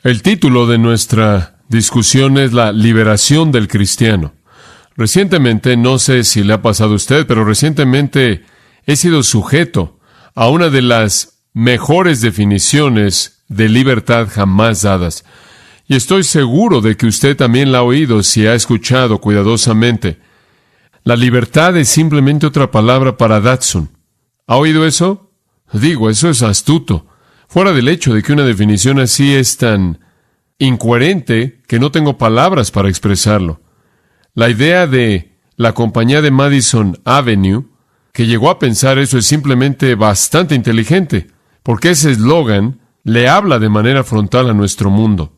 El título de nuestra discusión es la liberación del cristiano. Recientemente, no sé si le ha pasado a usted, pero recientemente he sido sujeto a una de las mejores definiciones de libertad jamás dadas. Y estoy seguro de que usted también la ha oído si ha escuchado cuidadosamente. La libertad es simplemente otra palabra para Datsun. ¿Ha oído eso? Digo, eso es astuto. Fuera del hecho de que una definición así es tan incoherente que no tengo palabras para expresarlo. La idea de la compañía de Madison Avenue, que llegó a pensar eso, es simplemente bastante inteligente, porque ese eslogan le habla de manera frontal a nuestro mundo.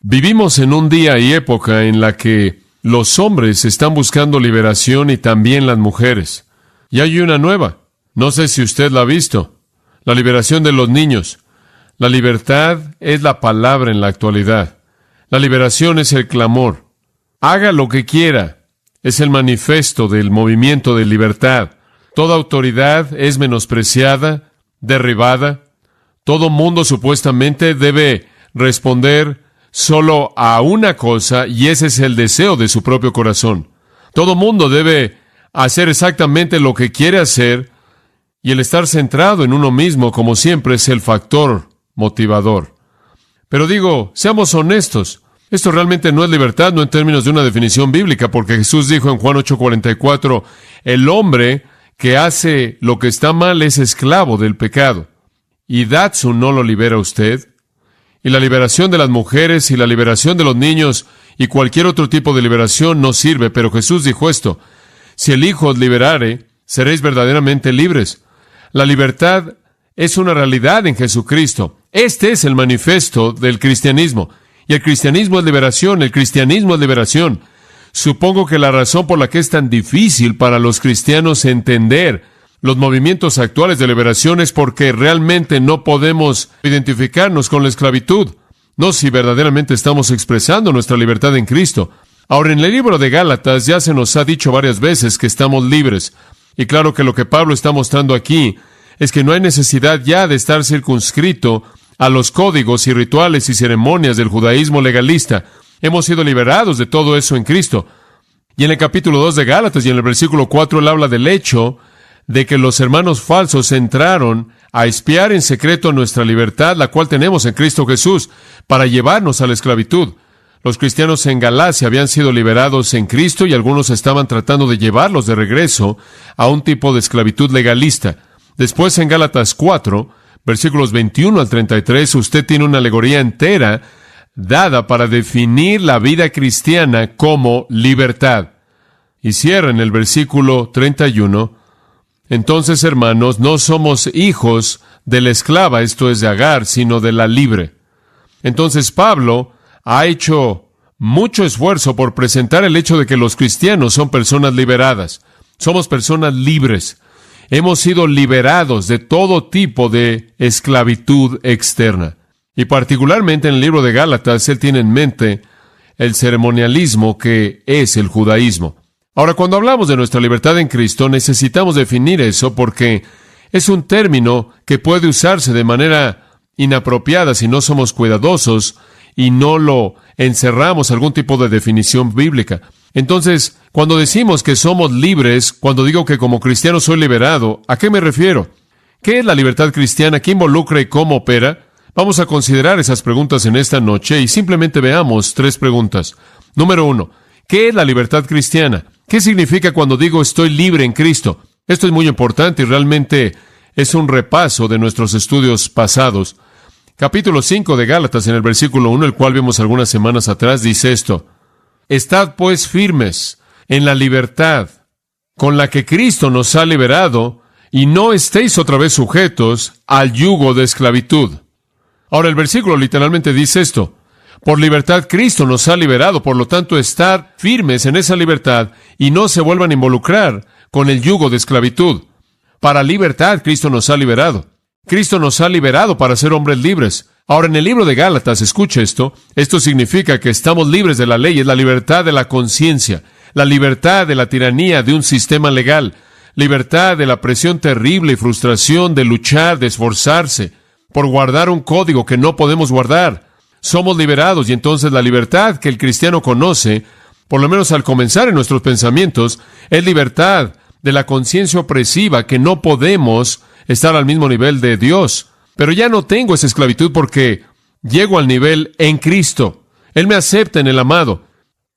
Vivimos en un día y época en la que los hombres están buscando liberación y también las mujeres. Y hay una nueva. No sé si usted la ha visto. La liberación de los niños. La libertad es la palabra en la actualidad. La liberación es el clamor. Haga lo que quiera. Es el manifiesto del movimiento de libertad. Toda autoridad es menospreciada, derribada. Todo mundo supuestamente debe responder solo a una cosa, y ese es el deseo de su propio corazón. Todo mundo debe hacer exactamente lo que quiere hacer, y el estar centrado en uno mismo, como siempre, es el factor motivador. Pero digo, seamos honestos, esto realmente no es libertad, no en términos de una definición bíblica, porque Jesús dijo en Juan 8:44, el hombre que hace lo que está mal es esclavo del pecado. ¿Y Datsun no lo libera a usted? Y la liberación de las mujeres y la liberación de los niños y cualquier otro tipo de liberación no sirve, pero Jesús dijo esto, si el Hijo os liberare, seréis verdaderamente libres. La libertad es una realidad en Jesucristo. Este es el manifiesto del cristianismo. Y el cristianismo es liberación, el cristianismo es liberación. Supongo que la razón por la que es tan difícil para los cristianos entender los movimientos actuales de liberación es porque realmente no podemos identificarnos con la esclavitud. No si verdaderamente estamos expresando nuestra libertad en Cristo. Ahora, en el libro de Gálatas ya se nos ha dicho varias veces que estamos libres. Y claro que lo que Pablo está mostrando aquí es que no hay necesidad ya de estar circunscrito a los códigos y rituales y ceremonias del judaísmo legalista. Hemos sido liberados de todo eso en Cristo. Y en el capítulo 2 de Gálatas y en el versículo 4 él habla del hecho de que los hermanos falsos entraron a espiar en secreto nuestra libertad, la cual tenemos en Cristo Jesús, para llevarnos a la esclavitud. Los cristianos en Galacia habían sido liberados en Cristo y algunos estaban tratando de llevarlos de regreso a un tipo de esclavitud legalista. Después en Gálatas 4, versículos 21 al 33, usted tiene una alegoría entera dada para definir la vida cristiana como libertad. Y cierra en el versículo 31, entonces, hermanos, no somos hijos de la esclava, esto es de Agar, sino de la libre. Entonces Pablo ha hecho mucho esfuerzo por presentar el hecho de que los cristianos son personas liberadas. Somos personas libres. Hemos sido liberados de todo tipo de esclavitud externa. Y particularmente en el libro de Gálatas, él tiene en mente el ceremonialismo que es el judaísmo. Ahora, cuando hablamos de nuestra libertad en Cristo, necesitamos definir eso porque es un término que puede usarse de manera inapropiada si no somos cuidadosos y no lo encerramos a algún tipo de definición bíblica. Entonces, cuando decimos que somos libres, cuando digo que como cristiano soy liberado, ¿a qué me refiero? ¿Qué es la libertad cristiana? ¿Qué involucra y cómo opera? Vamos a considerar esas preguntas en esta noche y simplemente veamos 3 preguntas. Número 1, ¿qué es la libertad cristiana? ¿Qué significa cuando digo estoy libre en Cristo? Esto es muy importante y realmente es un repaso de nuestros estudios pasados. Capítulo 5 de Gálatas, en el versículo 1, el cual vimos algunas semanas atrás, dice esto: Estad pues firmes en la libertad con la que Cristo nos ha liberado, y no estéis otra vez sujetos al yugo de esclavitud. Ahora el versículo literalmente dice esto: por libertad Cristo nos ha liberado, por lo tanto estad firmes en esa libertad y no se vuelvan a involucrar con el yugo de esclavitud. Para libertad Cristo nos ha liberado. Cristo nos ha liberado para ser hombres libres. Ahora en el libro de Gálatas, escuche esto significa que estamos libres de la ley, es la libertad de la conciencia, la libertad de la tiranía de un sistema legal, libertad de la presión terrible y frustración de luchar, de esforzarse por guardar un código que no podemos guardar. somos liberados, y entonces la libertad que el cristiano conoce, por lo menos al comenzar en nuestros pensamientos, es libertad de la conciencia opresiva, que no podemos estar al mismo nivel de Dios. Pero ya no tengo esa esclavitud porque llego al nivel en Cristo. Él me acepta en el amado.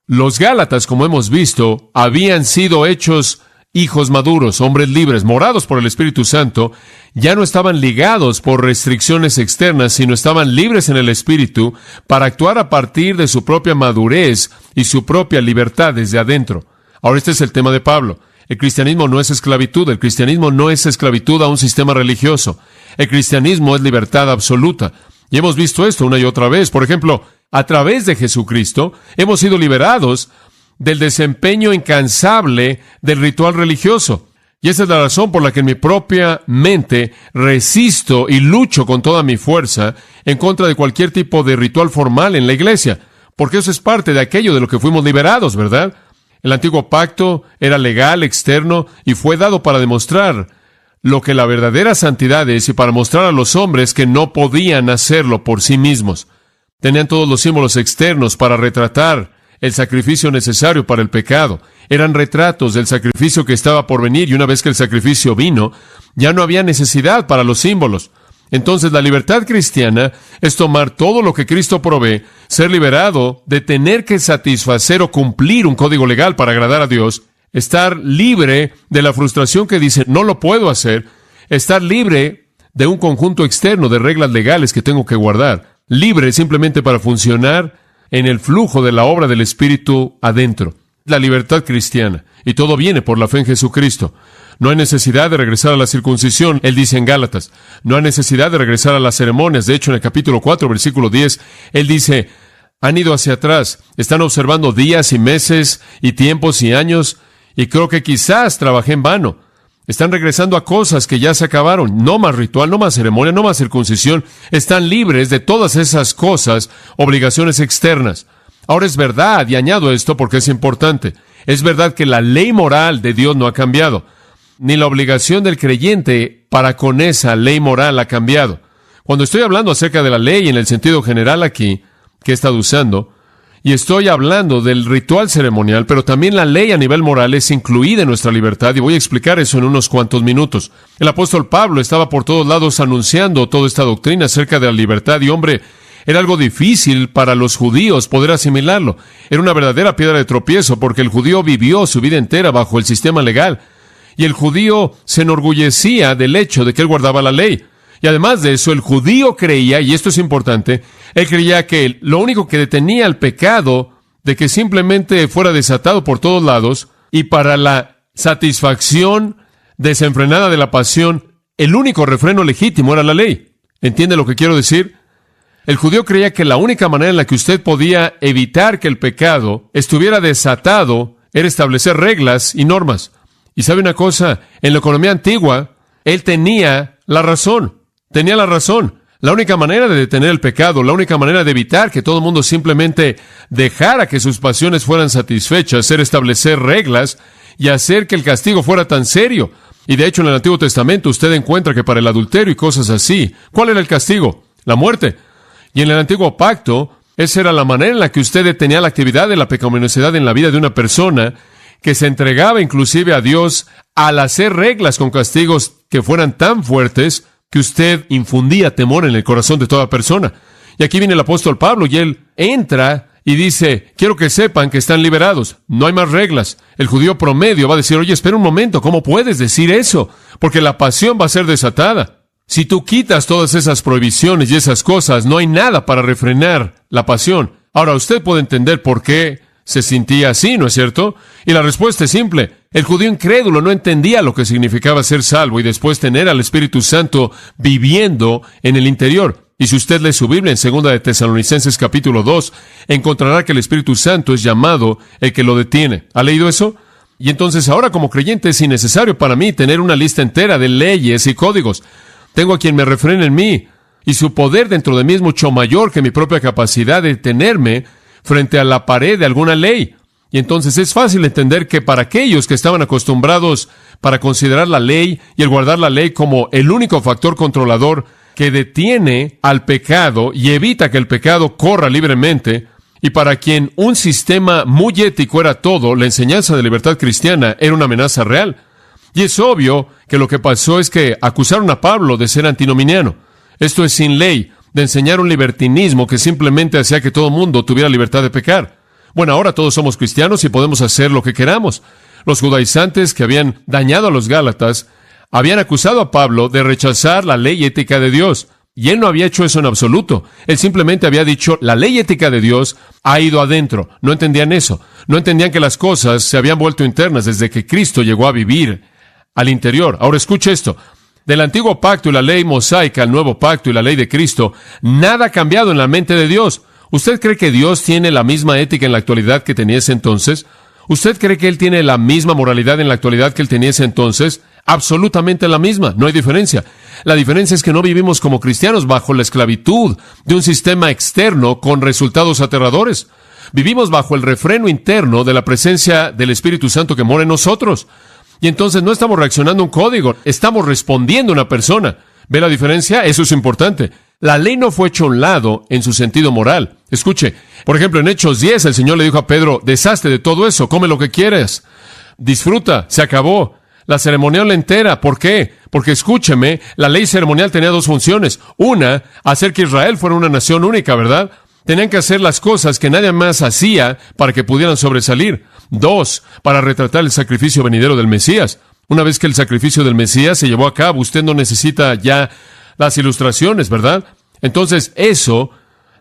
Los Gálatas, como hemos visto, habían sido hechos hijos maduros, hombres libres, morados por el Espíritu Santo. Ya no estaban ligados por restricciones externas, sino estaban libres en el Espíritu para actuar a partir de su propia madurez y su propia libertad desde adentro. Ahora, este es el tema de Pablo. El cristianismo no es esclavitud. El cristianismo no es esclavitud a un sistema religioso. El cristianismo es libertad absoluta. Y hemos visto esto una y otra vez. Por ejemplo, a través de Jesucristo hemos sido liberados del desempeño incansable del ritual religioso. Y esa es la razón por la que en mi propia mente resisto y lucho con toda mi fuerza en contra de cualquier tipo de ritual formal en la iglesia. Porque eso es parte de aquello de lo que fuimos liberados, ¿verdad? El antiguo pacto era legal, externo, y fue dado para demostrar lo que la verdadera santidad es y para mostrar a los hombres que no podían hacerlo por sí mismos. Tenían todos los símbolos externos para retratar el sacrificio necesario para el pecado. Eran retratos del sacrificio que estaba por venir, y una vez que el sacrificio vino, ya no había necesidad para los símbolos. Entonces, la libertad cristiana es tomar todo lo que Cristo provee, ser liberado de tener que satisfacer o cumplir un código legal para agradar a Dios, estar libre de la frustración que dice, no lo puedo hacer, estar libre de un conjunto externo de reglas legales que tengo que guardar, libre simplemente para funcionar en el flujo de la obra del Espíritu adentro. La libertad cristiana. Y todo viene por la fe en Jesucristo. No hay necesidad de regresar a la circuncisión, él dice en Gálatas. No hay necesidad de regresar a las ceremonias. De hecho, en el capítulo 4, versículo 10, él dice, han ido hacia atrás, están observando días y meses y tiempos y años, y creo que quizás trabajé en vano. Están regresando a cosas que ya se acabaron. No más ritual, no más ceremonia, no más circuncisión. Están libres de todas esas cosas, obligaciones externas. Ahora es verdad, y añado esto porque es importante, es verdad que la ley moral de Dios no ha cambiado, ni la obligación del creyente para con esa ley moral ha cambiado. Cuando estoy hablando acerca de la ley en el sentido general aquí, que he estado usando, y estoy hablando del ritual ceremonial, pero también la ley a nivel moral es incluida en nuestra libertad, y voy a explicar eso en unos cuantos minutos. El apóstol Pablo estaba por todos lados anunciando toda esta doctrina acerca de la libertad, y hombre, era algo difícil para los judíos poder asimilarlo. Era una verdadera piedra de tropiezo, porque el judío vivió su vida entera bajo el sistema legal, y el judío se enorgullecía del hecho de que él guardaba la ley. Y además de eso, el judío creía, y esto es importante, él creía que lo único que detenía el pecado de que simplemente fuera desatado por todos lados, y para la satisfacción desenfrenada de la pasión, el único refreno legítimo era la ley. ¿Entiende lo que quiero decir? El judío creía que la única manera en la que usted podía evitar que el pecado estuviera desatado era establecer reglas y normas. Y sabe una cosa, en la economía antigua, él tenía la razón. Tenía la razón. La única manera de detener el pecado, la única manera de evitar que todo el mundo simplemente dejara que sus pasiones fueran satisfechas, era establecer reglas y hacer que el castigo fuera tan serio. Y de hecho, en el Antiguo Testamento usted encuentra que para el adulterio y cosas así, ¿cuál era el castigo? La muerte. Y en el Antiguo Pacto, esa era la manera en la que usted detenía la actividad de la pecaminosidad en la vida de una persona que se entregaba inclusive a Dios al hacer reglas con castigos que fueran tan fuertes que usted infundía temor en el corazón de toda persona. Y aquí viene el apóstol Pablo y él entra y dice, quiero que sepan que están liberados, no hay más reglas. El judío promedio va a decir, oye, espera un momento, ¿cómo puedes decir eso? Porque la pasión va a ser desatada. Si tú quitas todas esas prohibiciones y esas cosas, no hay nada para refrenar la pasión. Ahora, usted puede entender por qué se sentía así, ¿no es cierto? Y la respuesta es simple. El judío incrédulo no entendía lo que significaba ser salvo y después tener al Espíritu Santo viviendo en el interior. Y si usted lee su Biblia en 2 de Tesalonicenses capítulo 2, encontrará que el Espíritu Santo es llamado el que lo detiene. ¿Ha leído eso? Y entonces ahora como creyente es innecesario para mí tener una lista entera de leyes y códigos. Tengo a quien me refrene en mí, y su poder dentro de mí es mucho mayor que mi propia capacidad de detenerme frente a la pared de alguna ley. Y entonces es fácil entender que para aquellos que estaban acostumbrados para considerar la ley y el guardar la ley como el único factor controlador, que detiene al pecado y evita que el pecado corra libremente, y para quien un sistema muy ético era todo, la enseñanza de libertad cristiana era una amenaza real. Y es obvio que lo que pasó es que acusaron a Pablo de ser antinominiano. Esto es sin ley, de enseñar un libertinismo que simplemente hacía que todo el mundo tuviera libertad de pecar. Bueno, ahora todos somos cristianos y podemos hacer lo que queramos. Los judaizantes que habían dañado a los Gálatas habían acusado a Pablo de rechazar la ley ética de Dios. Y él no había hecho eso en absoluto. Él simplemente había dicho, la ley ética de Dios ha ido adentro. No entendían eso. No entendían que las cosas se habían vuelto internas desde que Cristo llegó a vivir al interior. Ahora escuche esto. Del antiguo pacto y la ley mosaica al nuevo pacto y la ley de Cristo, nada ha cambiado en la mente de Dios. ¿Usted cree que Dios tiene la misma ética en la actualidad que tenía ese entonces? ¿Usted cree que Él tiene la misma moralidad en la actualidad que Él tenía ese entonces? Absolutamente la misma, no hay diferencia. La diferencia es que no vivimos como cristianos bajo la esclavitud de un sistema externo con resultados aterradores. Vivimos bajo el refreno interno de la presencia del Espíritu Santo que mora en nosotros. Y entonces no estamos reaccionando a un código, estamos respondiendo a una persona. ¿Ve la diferencia? Eso es importante. La ley no fue hecha a un lado en su sentido moral. Escuche, por ejemplo, en Hechos 10, el Señor le dijo a Pedro, deshazte de todo eso, come lo que quieras, disfruta, se acabó. La ceremonial entera, ¿por qué? Porque escúcheme, la ley ceremonial tenía dos funciones. Una, hacer que Israel fuera una nación única, ¿verdad? Tenían que hacer las cosas que nadie más hacía para que pudieran sobresalir. Dos, para retratar el sacrificio venidero del Mesías. Una vez que el sacrificio del Mesías se llevó a cabo, usted no necesita ya las ilustraciones, ¿verdad? Entonces, eso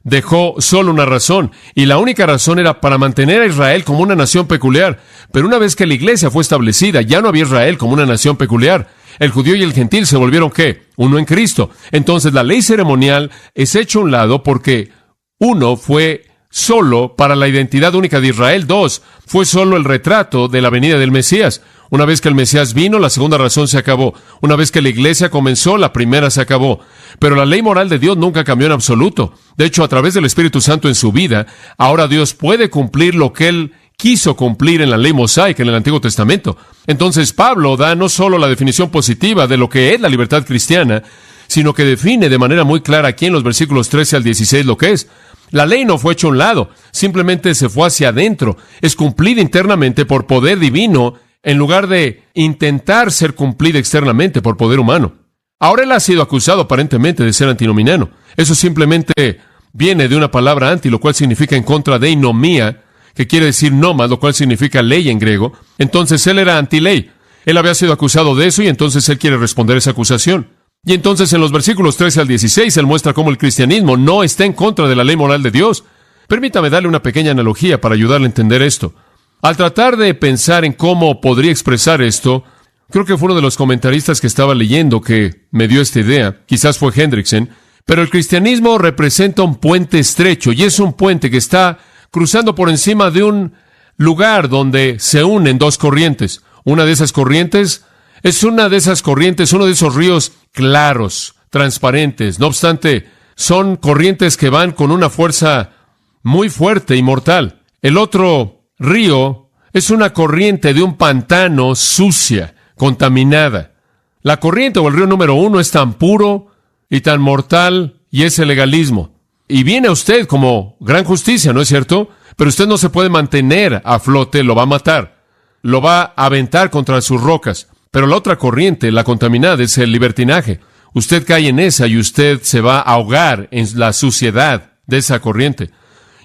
dejó solo una razón, y la única razón era para mantener a Israel como una nación peculiar. Pero una vez que la iglesia fue establecida, ya no había Israel como una nación peculiar. El judío y el gentil se volvieron, ¿qué? Uno en Cristo. Entonces, la ley ceremonial es hecha a un lado porque uno fue solo para la identidad única de Israel. Dos, fue solo el retrato de la venida del Mesías. Una vez que el Mesías vino, la segunda razón se acabó. Una vez que la iglesia comenzó, la primera se acabó. Pero la ley moral de Dios nunca cambió en absoluto. De hecho, a través del Espíritu Santo en su vida, ahora Dios puede cumplir lo que Él quiso cumplir en la ley mosaica en el Antiguo Testamento. Entonces, Pablo da no solo la definición positiva de lo que es la libertad cristiana, sino que define de manera muy clara aquí en los versículos 13 al 16 lo que es. La ley no fue hecha a un lado, simplemente se fue hacia adentro. Es cumplida internamente por poder divino, en lugar de intentar ser cumplida externamente por poder humano. Ahora él ha sido acusado aparentemente de ser antinominiano. Eso simplemente viene de una palabra anti, lo cual significa en contra de nomía, que quiere decir nomás, lo cual significa ley en griego. Entonces él era antiley. Él había sido acusado de eso y entonces él quiere responder esa acusación. Y entonces en los versículos 13 al 16 él muestra cómo el cristianismo no está en contra de la ley moral de Dios. Permítame darle una pequeña analogía para ayudarle a entender esto. Al tratar de pensar en cómo podría expresar esto, creo que fue uno de los comentaristas que estaba leyendo que me dio esta idea, quizás fue Hendrickson, pero el cristianismo representa un puente estrecho y es un puente que está cruzando por encima de un lugar donde se unen dos corrientes. Una de esas corrientes es uno de esos ríos claros, transparentes. No obstante, son corrientes que van con una fuerza muy fuerte y mortal. El otro río es una corriente de un pantano sucia, contaminada. La corriente o el río número uno es tan puro y tan mortal y es el legalismo. Y viene a usted como gran justicia, ¿no es cierto? Pero usted no se puede mantener a flote, lo va a matar. Lo va a aventar contra sus rocas. Pero la otra corriente, la contaminada, es el libertinaje. Usted cae en esa y usted se va a ahogar en la suciedad de esa corriente.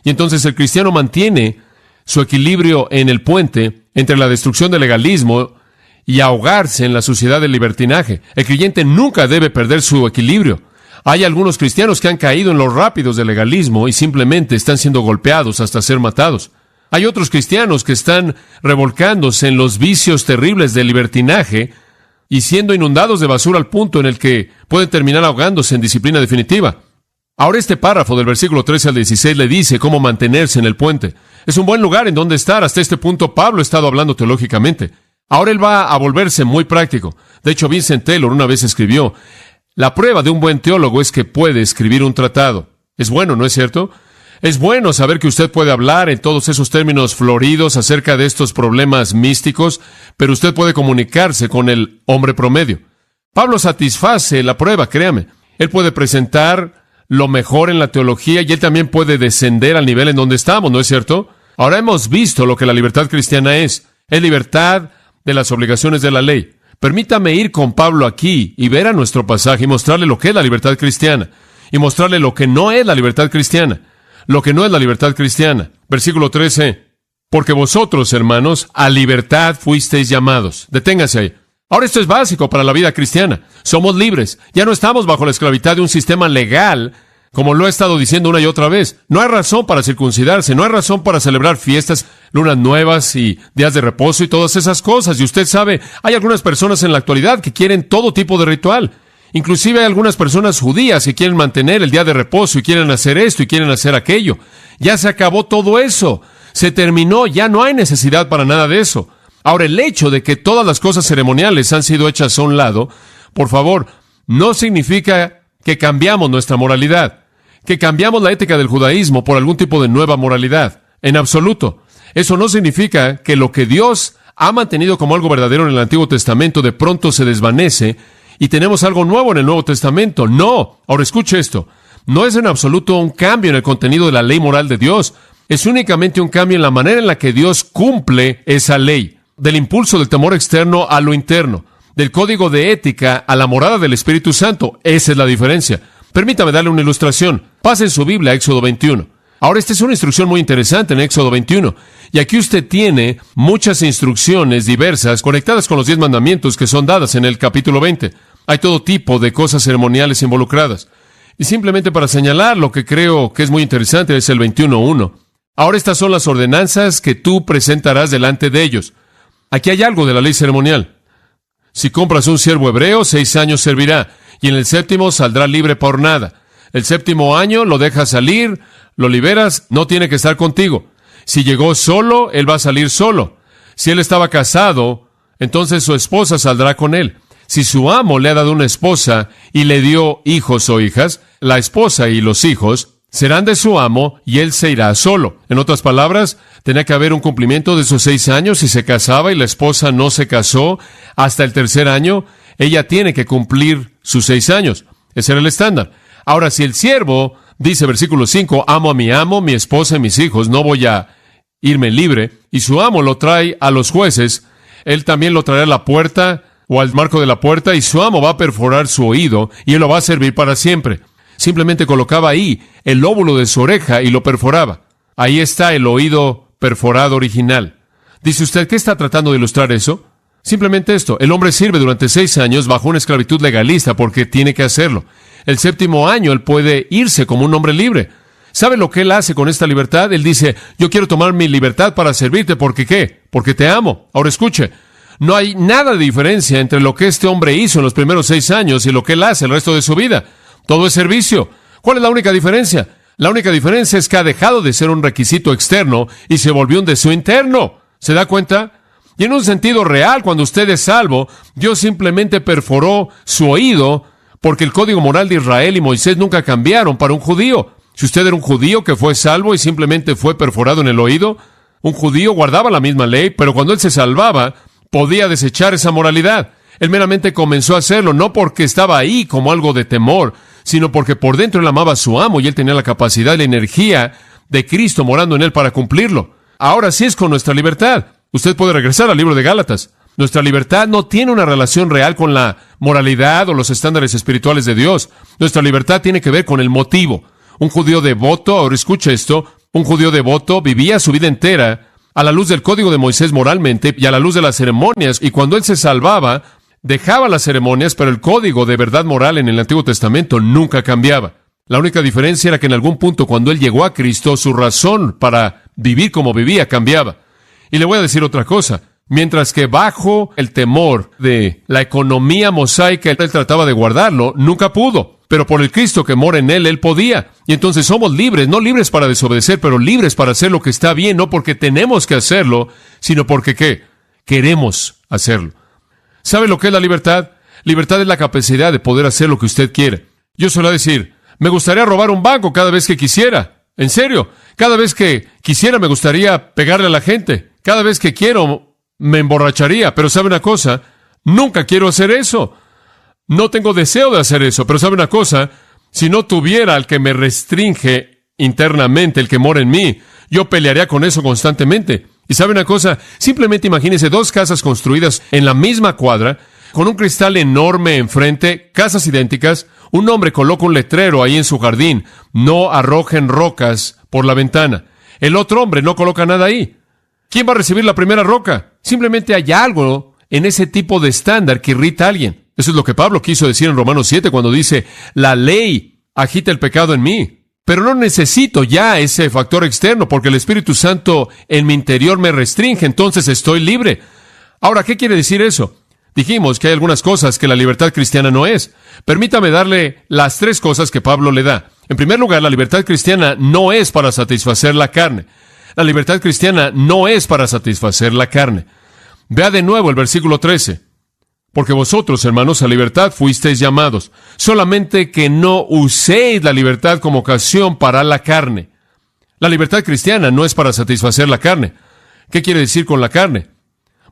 Y entonces el cristiano mantiene su equilibrio en el puente entre la destrucción del legalismo y ahogarse en la suciedad del libertinaje. El creyente nunca debe perder su equilibrio. Hay algunos cristianos que han caído en los rápidos del legalismo y simplemente están siendo golpeados hasta ser matados. Hay otros cristianos que están revolcándose en los vicios terribles del libertinaje y siendo inundados de basura al punto en el que pueden terminar ahogándose en disciplina definitiva. Ahora este párrafo del versículo 13 al 16 le dice cómo mantenerse en el puente. Es un buen lugar en donde estar. Hasta este punto Pablo ha estado hablando teológicamente. Ahora él va a volverse muy práctico. De hecho, Vincent Taylor una vez escribió, la prueba de un buen teólogo es que puede escribir un tratado. Es bueno, ¿no es cierto? Es bueno saber que usted puede hablar en todos esos términos floridos acerca de estos problemas místicos, pero usted puede comunicarse con el hombre promedio. Pablo satisface la prueba, créame. Él puede presentar lo mejor en la teología y Él también puede descender al nivel en donde estamos, ¿no es cierto? Ahora hemos visto lo que la libertad cristiana es. Es libertad de las obligaciones de la ley. Permítame ir con Pablo aquí y ver a nuestro pasaje y mostrarle lo que es la libertad cristiana y mostrarle lo que no es la libertad cristiana. Lo que no es la libertad cristiana. Versículo 13. Porque vosotros, hermanos, a libertad fuisteis llamados. Deténgase ahí. Ahora esto es básico para la vida cristiana. Somos libres. Ya no estamos bajo la esclavitud de un sistema legal, como lo he estado diciendo una y otra vez. No hay razón para circuncidarse, no hay razón para celebrar fiestas, lunas nuevas y días de reposo y todas esas cosas. Y usted sabe, hay algunas personas en la actualidad que quieren todo tipo de ritual. Inclusive hay algunas personas judías que quieren mantener el día de reposo y quieren hacer esto y quieren hacer aquello. Ya se acabó todo eso. Se terminó, ya no hay necesidad para nada de eso. Ahora, el hecho de que todas las cosas ceremoniales han sido hechas a un lado, por favor, no significa que cambiamos nuestra moralidad, que cambiamos la ética del judaísmo por algún tipo de nueva moralidad. En absoluto. Eso no significa que lo que Dios ha mantenido como algo verdadero en el Antiguo Testamento de pronto se desvanece y tenemos algo nuevo en el Nuevo Testamento. No. Ahora escuche esto. No es en absoluto un cambio en el contenido de la ley moral de Dios. Es únicamente un cambio en la manera en la que Dios cumple esa ley. Del impulso del temor externo a lo interno. Del código de ética a la morada del Espíritu Santo. Esa es la diferencia. Permítame darle una ilustración. Pase en su Biblia a Éxodo 21. Ahora, esta es una instrucción muy interesante en Éxodo 21. Y aquí usted tiene muchas instrucciones diversas conectadas con los 10 mandamientos que son dadas en el capítulo 20. Hay todo tipo de cosas ceremoniales involucradas. Y simplemente para señalar lo que creo que es muy interesante es el 21.1. Ahora estas son las ordenanzas que tú presentarás delante de ellos. Aquí hay algo de la ley ceremonial. Si compras un siervo hebreo, 6 años servirá, y en el 7º saldrá libre por nada. El 7º año lo dejas salir, lo liberas, no tiene que estar contigo. Si llegó solo, él va a salir solo. Si él estaba casado, entonces su esposa saldrá con él. Si su amo le ha dado una esposa y le dio hijos o hijas, la esposa y los hijos serán de su amo y él se irá solo. En otras palabras, tenía que haber un cumplimiento de sus 6 años. Si se casaba y la esposa no se casó hasta el 3er año, ella tiene que cumplir sus 6 años. Ese era el estándar. Ahora, si el siervo dice, versículo 5, amo a mi amo, mi esposa y mis hijos, no voy a irme libre, y su amo lo trae a los jueces, él también lo traerá a la puerta o al marco de la puerta, y su amo va a perforar su oído y él lo va a servir para siempre. Simplemente colocaba ahí el lóbulo de su oreja y lo perforaba. Ahí está el oído perforado original. Dice usted, ¿qué está tratando de ilustrar eso? Simplemente esto. El hombre sirve durante 6 años bajo una esclavitud legalista porque tiene que hacerlo. El 7º año él puede irse como un hombre libre. ¿Sabe lo que él hace con esta libertad? Él dice, yo quiero tomar mi libertad para servirte. ¿Porque qué? Porque te amo. Ahora escuche. No hay nada de diferencia entre lo que este hombre hizo en los primeros 6 años y lo que él hace el resto de su vida. Todo es servicio. ¿Cuál es la única diferencia? La única diferencia es que ha dejado de ser un requisito externo y se volvió un deseo interno. ¿Se da cuenta? Y en un sentido real, cuando usted es salvo, Dios simplemente perforó su oído porque el código moral de Israel y Moisés nunca cambiaron para un judío. Si usted era un judío que fue salvo y simplemente fue perforado en el oído, un judío guardaba la misma ley, pero cuando él se salvaba, podía desechar esa moralidad. Él meramente comenzó a hacerlo, no porque estaba ahí como algo de temor, sino porque por dentro él amaba a su amo y él tenía la capacidad y la energía de Cristo morando en él para cumplirlo. Ahora sí es con nuestra libertad. Usted puede regresar al libro de Gálatas. Nuestra libertad no tiene una relación real con la moralidad o los estándares espirituales de Dios. Nuestra libertad tiene que ver con el motivo. Un judío devoto, ahora escuche esto, un judío devoto vivía su vida entera a la luz del código de Moisés moralmente y a la luz de las ceremonias, y cuando él se salvaba, dejaba las ceremonias, pero el código de verdad moral en el Antiguo Testamento nunca cambiaba. La única diferencia era que en algún punto, cuando él llegó a Cristo, su razón para vivir como vivía cambiaba. Y le voy a decir otra cosa. Mientras que bajo el temor de la economía mosaica, él trataba de guardarlo, nunca pudo. Pero por el Cristo que mora en él podía. Y entonces somos libres, no libres para desobedecer, pero libres para hacer lo que está bien, no porque tenemos que hacerlo, sino porque ¿qué? Queremos hacerlo. ¿Sabe lo que es la libertad? Libertad es la capacidad de poder hacer lo que usted quiere. Yo suelo decir, me gustaría robar un banco cada vez que quisiera. En serio, cada vez que quisiera me gustaría pegarle a la gente. Cada vez que quiero me emborracharía. Pero ¿sabe una cosa? Nunca quiero hacer eso. No tengo deseo de hacer eso, pero ¿sabe una cosa? Si no tuviera al que me restringe internamente, el que mora en mí, yo pelearía con eso constantemente. Y ¿sabe una cosa? Simplemente imagínese dos casas construidas en la misma cuadra, con un cristal enorme enfrente, casas idénticas. Un hombre coloca un letrero ahí en su jardín: no arrojen rocas por la ventana. El otro hombre no coloca nada ahí. ¿Quién va a recibir la primera roca? Simplemente hay algo en ese tipo de estándar que irrita a alguien. Eso es lo que Pablo quiso decir en Romanos 7 cuando dice: la ley agita el pecado en mí. Pero no necesito ya ese factor externo, porque el Espíritu Santo en mi interior me restringe, entonces estoy libre. Ahora, ¿qué quiere decir eso? Dijimos que hay algunas cosas que la libertad cristiana no es. Permítame darle las tres cosas que Pablo le da. En primer lugar, la libertad cristiana no es para satisfacer la carne. La libertad cristiana no es para satisfacer la carne. Vea de nuevo el versículo 13. Porque vosotros, hermanos, a libertad fuisteis llamados, solamente que no uséis la libertad como ocasión para la carne. La libertad cristiana no es para satisfacer la carne. ¿Qué quiere decir con la carne?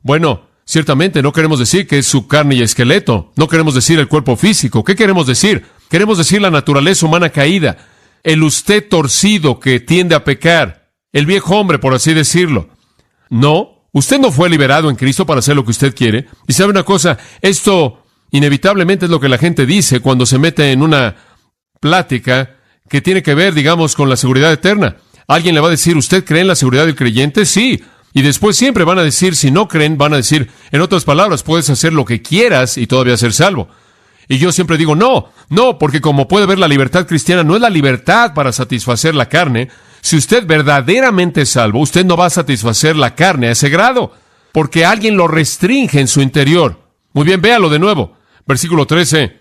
Bueno, ciertamente no queremos decir que es su carne y esqueleto. No queremos decir el cuerpo físico. ¿Qué queremos decir? Queremos decir la naturaleza humana caída, el usted torcido que tiende a pecar, el viejo hombre, por así decirlo. No. Usted no fue liberado en Cristo para hacer lo que usted quiere. Y sabe una cosa, esto inevitablemente es lo que la gente dice cuando se mete en una plática que tiene que ver, digamos, con la seguridad eterna. Alguien le va a decir: ¿usted cree en la seguridad del creyente? Sí. Y después siempre van a decir, si no creen, van a decir, en otras palabras, puedes hacer lo que quieras y todavía ser salvo. Y yo siempre digo, no, porque como puede ver, la libertad cristiana no es la libertad para satisfacer la carne. Si usted verdaderamente es salvo, usted no va a satisfacer la carne a ese grado, porque alguien lo restringe en su interior. Muy bien, véalo de nuevo. Versículo 13.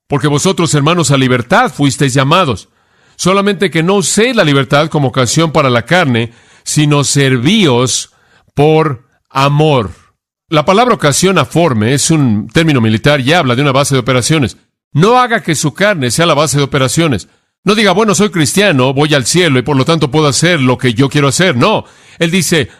Porque vosotros, hermanos, a libertad fuisteis llamados, solamente que no uséis la libertad como ocasión para la carne, sino servíos por amor. La palabra ocasión aforme es un término militar y habla de una base de operaciones. No haga que su carne sea la base de operaciones. No diga, bueno, soy cristiano, voy al cielo y por lo tanto puedo hacer lo que yo quiero hacer. No, él dice,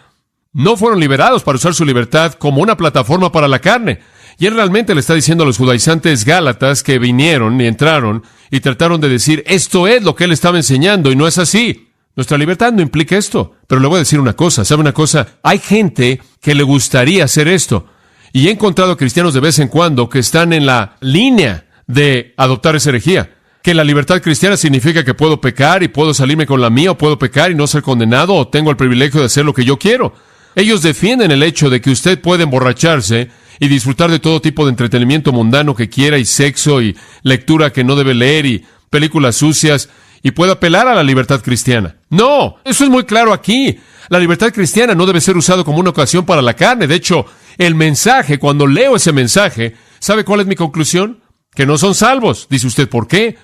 no fueron liberados para usar su libertad como una plataforma para la carne. Y él realmente le está diciendo a los judaizantes gálatas que vinieron y entraron y trataron de decir, esto es lo que él estaba enseñando y no es así. Nuestra libertad no implica esto. Pero le voy a decir una cosa, ¿sabe una cosa? Hay gente que le gustaría hacer esto. Y he encontrado cristianos de vez en cuando que están en la línea de adoptar esa herejía. Que la libertad cristiana significa que puedo pecar y puedo salirme con la mía, o puedo pecar y no ser condenado, o tengo el privilegio de hacer lo que yo quiero. Ellos defienden el hecho de que usted puede emborracharse y disfrutar de todo tipo de entretenimiento mundano que quiera, y sexo, y lectura que no debe leer, y películas sucias, y puede apelar a la libertad cristiana. No, eso es muy claro aquí. La libertad cristiana no debe ser usado como una ocasión para la carne. De hecho, el mensaje, cuando leo ese mensaje, ¿sabe cuál es mi conclusión? Que no son salvos. Dice usted, ¿por qué?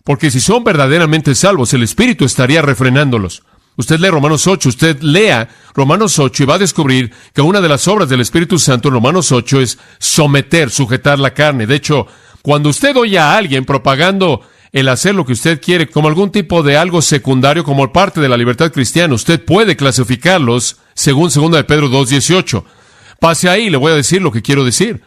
Porque si son verdaderamente salvos, el Espíritu estaría refrenándolos. Usted lee Romanos 8, usted lea Romanos 8 y va a descubrir que una de las obras del Espíritu Santo en Romanos 8 es someter, sujetar la carne. De hecho, cuando usted oye a alguien propagando el hacer lo que usted quiere como algún tipo de algo secundario, como parte de la libertad cristiana, usted puede clasificarlos según 2 de Pedro 2:18. Pase ahí, le voy a decir lo que quiero decir.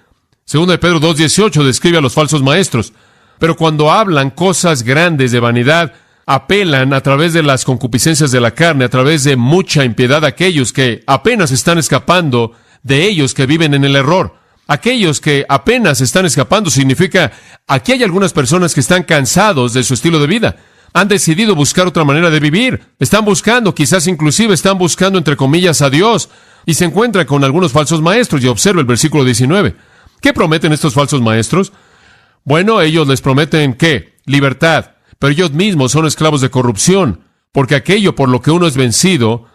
2 de Pedro 2:18 describe a los falsos maestros. Pero cuando hablan cosas grandes de vanidad, apelan a través de las concupiscencias de la carne, a través de mucha impiedad a aquellos que apenas están escapando de ellos que viven en el error. Aquellos que apenas están escapando significa, aquí hay algunas personas que están cansados de su estilo de vida. Han decidido buscar otra manera de vivir. Están buscando, quizás inclusive están buscando, entre comillas, a Dios. Y se encuentran con algunos falsos maestros. Y observa el versículo 19. ¿Qué prometen estos falsos maestros? Bueno, ellos les prometen, ¿qué? Libertad. Pero ellos mismos son esclavos de corrupción. Porque aquello por lo que uno es vencido,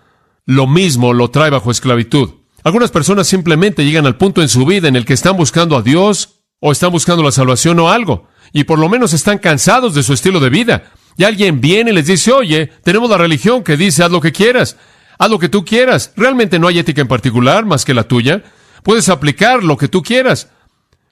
lo mismo lo trae bajo esclavitud. Algunas personas simplemente llegan al punto en su vida en el que están buscando a Dios, o están buscando la salvación o algo, y por lo menos están cansados de su estilo de vida. Y alguien viene y les dice, oye, tenemos la religión que dice, haz lo que quieras, haz lo que tú quieras. Realmente no hay ética en particular más que la tuya. Puedes aplicar lo que tú quieras.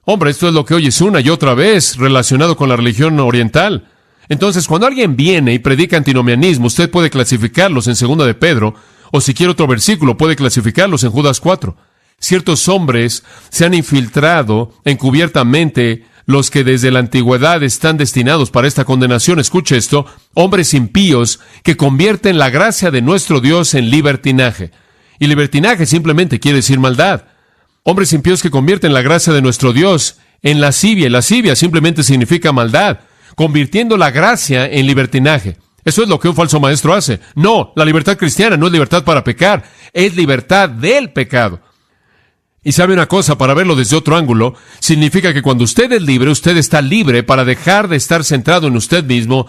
Hombre, esto es lo que oyes una y otra vez relacionado con la religión oriental. Entonces, cuando alguien viene y predica antinomianismo, usted puede clasificarlos en 2 de Pedro, o si quiere otro versículo, puede clasificarlos en Judas 4. Ciertos hombres se han infiltrado encubiertamente los que desde la antigüedad están destinados para esta condenación. Escuche esto: hombres impíos que convierten la gracia de nuestro Dios en libertinaje. Y libertinaje simplemente quiere decir maldad. Hombres impíos que convierten la gracia de nuestro Dios en lascivia. Y lascivia simplemente significa maldad, convirtiendo la gracia en libertinaje. Eso es lo que un falso maestro hace. No, la libertad cristiana no es libertad para pecar, es libertad del pecado. Y sabe una cosa, para verlo desde otro ángulo, significa que cuando usted es libre, usted está libre para dejar de estar centrado en usted mismo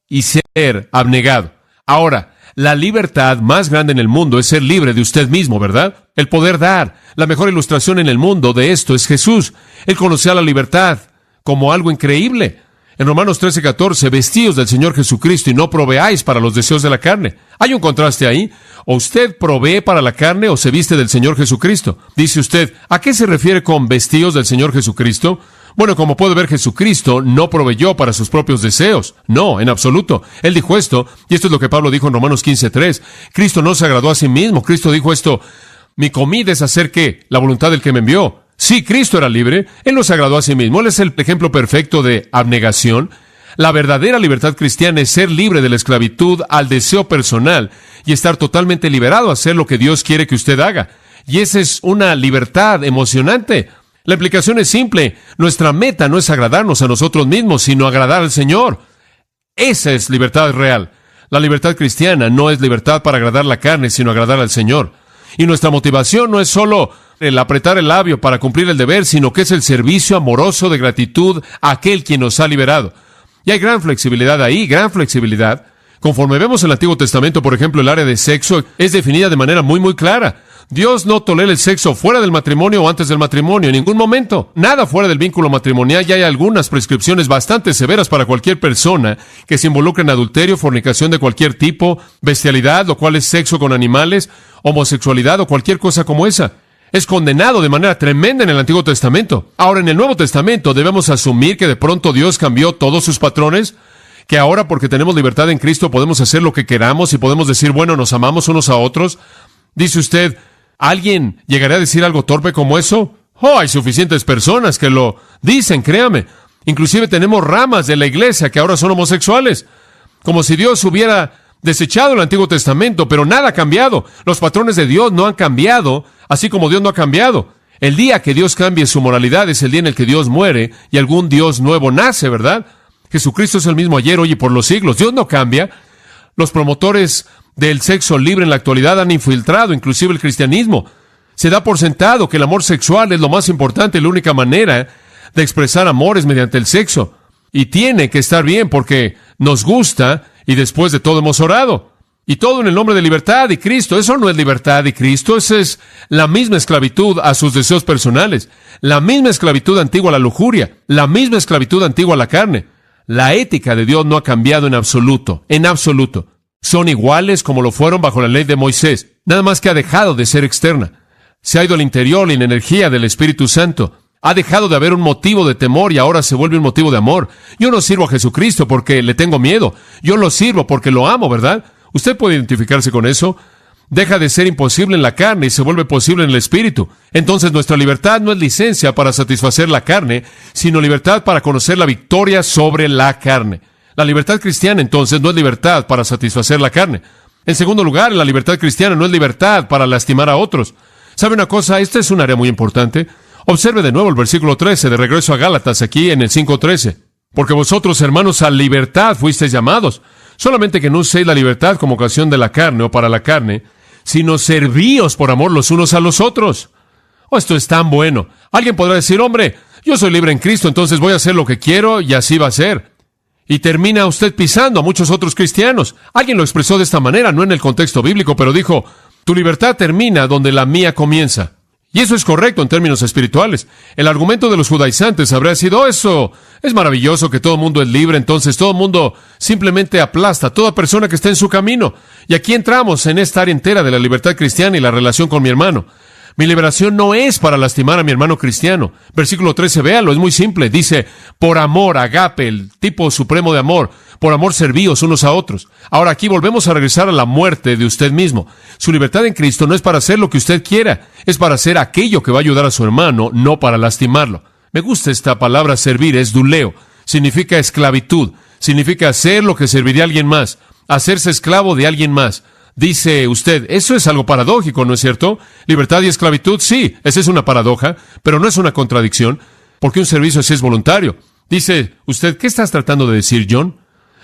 y ser abnegado. Ahora, la libertad más grande en el mundo es ser libre de usted mismo, ¿verdad? El poder dar. La mejor ilustración en el mundo de esto es Jesús. Él conocía la libertad como algo increíble. En Romanos 13:14, vestíos del Señor Jesucristo y no proveáis para los deseos de la carne. Hay un contraste ahí. O usted provee para la carne o se viste del Señor Jesucristo. Dice usted, ¿a qué se refiere con vestíos del Señor Jesucristo? Bueno, como puede ver, Jesucristo no proveyó para sus propios deseos. No, en absoluto. Él dijo esto, y esto es lo que Pablo dijo en Romanos 15:3. Cristo no se agradó a sí mismo. Cristo dijo esto: mi comida es hacer ¿qué? La voluntad del que me envió. Sí, Cristo era libre. Él no se agradó a sí mismo. Él es el ejemplo perfecto de abnegación. La verdadera libertad cristiana es ser libre de la esclavitud al deseo personal y estar totalmente liberado a hacer lo que Dios quiere que usted haga. Y esa es una libertad emocionante. La implicación es simple. Nuestra meta no es agradarnos a nosotros mismos, sino agradar al Señor. Esa es libertad real. La libertad cristiana no es libertad para agradar la carne, sino agradar al Señor. Y nuestra motivación no es solo el apretar el labio para cumplir el deber, sino que es el servicio amoroso de gratitud a aquel quien nos ha liberado. Y hay gran flexibilidad ahí, gran flexibilidad. Conforme vemos en el Antiguo Testamento, por ejemplo, el área de sexo es definida de manera muy clara. Dios no tolera el sexo fuera del matrimonio o antes del matrimonio, en ningún momento. Nada fuera del vínculo matrimonial, y hay algunas prescripciones bastante severas para cualquier persona que se involucre en adulterio, fornicación de cualquier tipo, bestialidad, lo cual es sexo con animales, homosexualidad o cualquier cosa como esa. Es condenado de manera tremenda en el Antiguo Testamento. Ahora, en el Nuevo Testamento, ¿debemos asumir que de pronto Dios cambió todos sus patrones? ¿Que ahora, porque tenemos libertad en Cristo, podemos hacer lo que queramos y podemos decir, bueno, nos amamos unos a otros? Dice usted, ¿alguien llegaría a decir algo torpe como eso? Oh, hay suficientes personas que lo dicen, créame. Inclusive tenemos ramas de la iglesia que ahora son homosexuales. Como si Dios hubiera desechado el Antiguo Testamento, pero nada ha cambiado. Los patrones de Dios no han cambiado, así como Dios no ha cambiado. El día que Dios cambie su moralidad es el día en el que Dios muere y algún Dios nuevo nace, ¿verdad? Jesucristo es el mismo ayer, hoy y por los siglos. Dios no cambia. Los promotores del sexo libre en la actualidad han infiltrado inclusive el cristianismo. Se da por sentado que el amor sexual es lo más importante y la única manera de expresar amor es mediante el sexo. Y tiene que estar bien porque nos gusta y después de todo hemos orado. Y todo en el nombre de libertad y Cristo. Eso no es libertad y Cristo. Esa es la misma esclavitud a sus deseos personales. La misma esclavitud antigua a la lujuria. La misma esclavitud antigua a la carne. La ética de Dios no ha cambiado en absoluto. En absoluto. Son iguales como lo fueron bajo la ley de Moisés. Nada más que ha dejado de ser externa. Se ha ido al interior y la energía del Espíritu Santo. Ha dejado de haber un motivo de temor y ahora se vuelve un motivo de amor. Yo no sirvo a Jesucristo porque le tengo miedo. Yo lo sirvo porque lo amo, ¿verdad? ¿Usted puede identificarse con eso? Deja de ser imposible en la carne y se vuelve posible en el Espíritu. Entonces nuestra libertad no es licencia para satisfacer la carne, sino libertad para conocer la victoria sobre la carne. La libertad cristiana, entonces, no es libertad para satisfacer la carne. En segundo lugar, la libertad cristiana no es libertad para lastimar a otros. ¿Sabe una cosa? Esta es un área muy importante. Observe de nuevo el versículo 13, de regreso a Gálatas, aquí en el 5:13. Porque vosotros, hermanos, a libertad fuisteis llamados. Solamente que no uséis la libertad como ocasión de la carne o para la carne, sino servíos por amor los unos a los otros. Oh, esto es tan bueno. Alguien podrá decir, hombre, yo soy libre en Cristo, entonces voy a hacer lo que quiero y así va a ser. Y termina usted pisando a muchos otros cristianos. Alguien lo expresó de esta manera, no en el contexto bíblico, pero dijo, tu libertad termina donde la mía comienza. Y eso es correcto en términos espirituales. El argumento de los judaizantes habría sido, eso es maravilloso que todo el mundo es libre, entonces todo el mundo simplemente aplasta a toda persona que está en su camino. Y aquí entramos en esta área entera de la libertad cristiana y la relación con mi hermano. Mi liberación no es para lastimar a mi hermano cristiano. Versículo 13, véalo, es muy simple. Dice, por amor, agape, el tipo supremo de amor. Por amor, servíos unos a otros. Ahora aquí volvemos a regresar a la muerte de usted mismo. Su libertad en Cristo no es para hacer lo que usted quiera. Es para hacer aquello que va a ayudar a su hermano, no para lastimarlo. Me gusta esta palabra servir, es duleo. Significa esclavitud. Significa hacer lo que serviría a alguien más. Hacerse esclavo de alguien más. Dice usted, eso es algo paradójico, ¿no es cierto? Libertad y esclavitud, sí, esa es una paradoja, pero no es una contradicción, porque un servicio así es voluntario. Dice usted, ¿qué estás tratando de decir, John?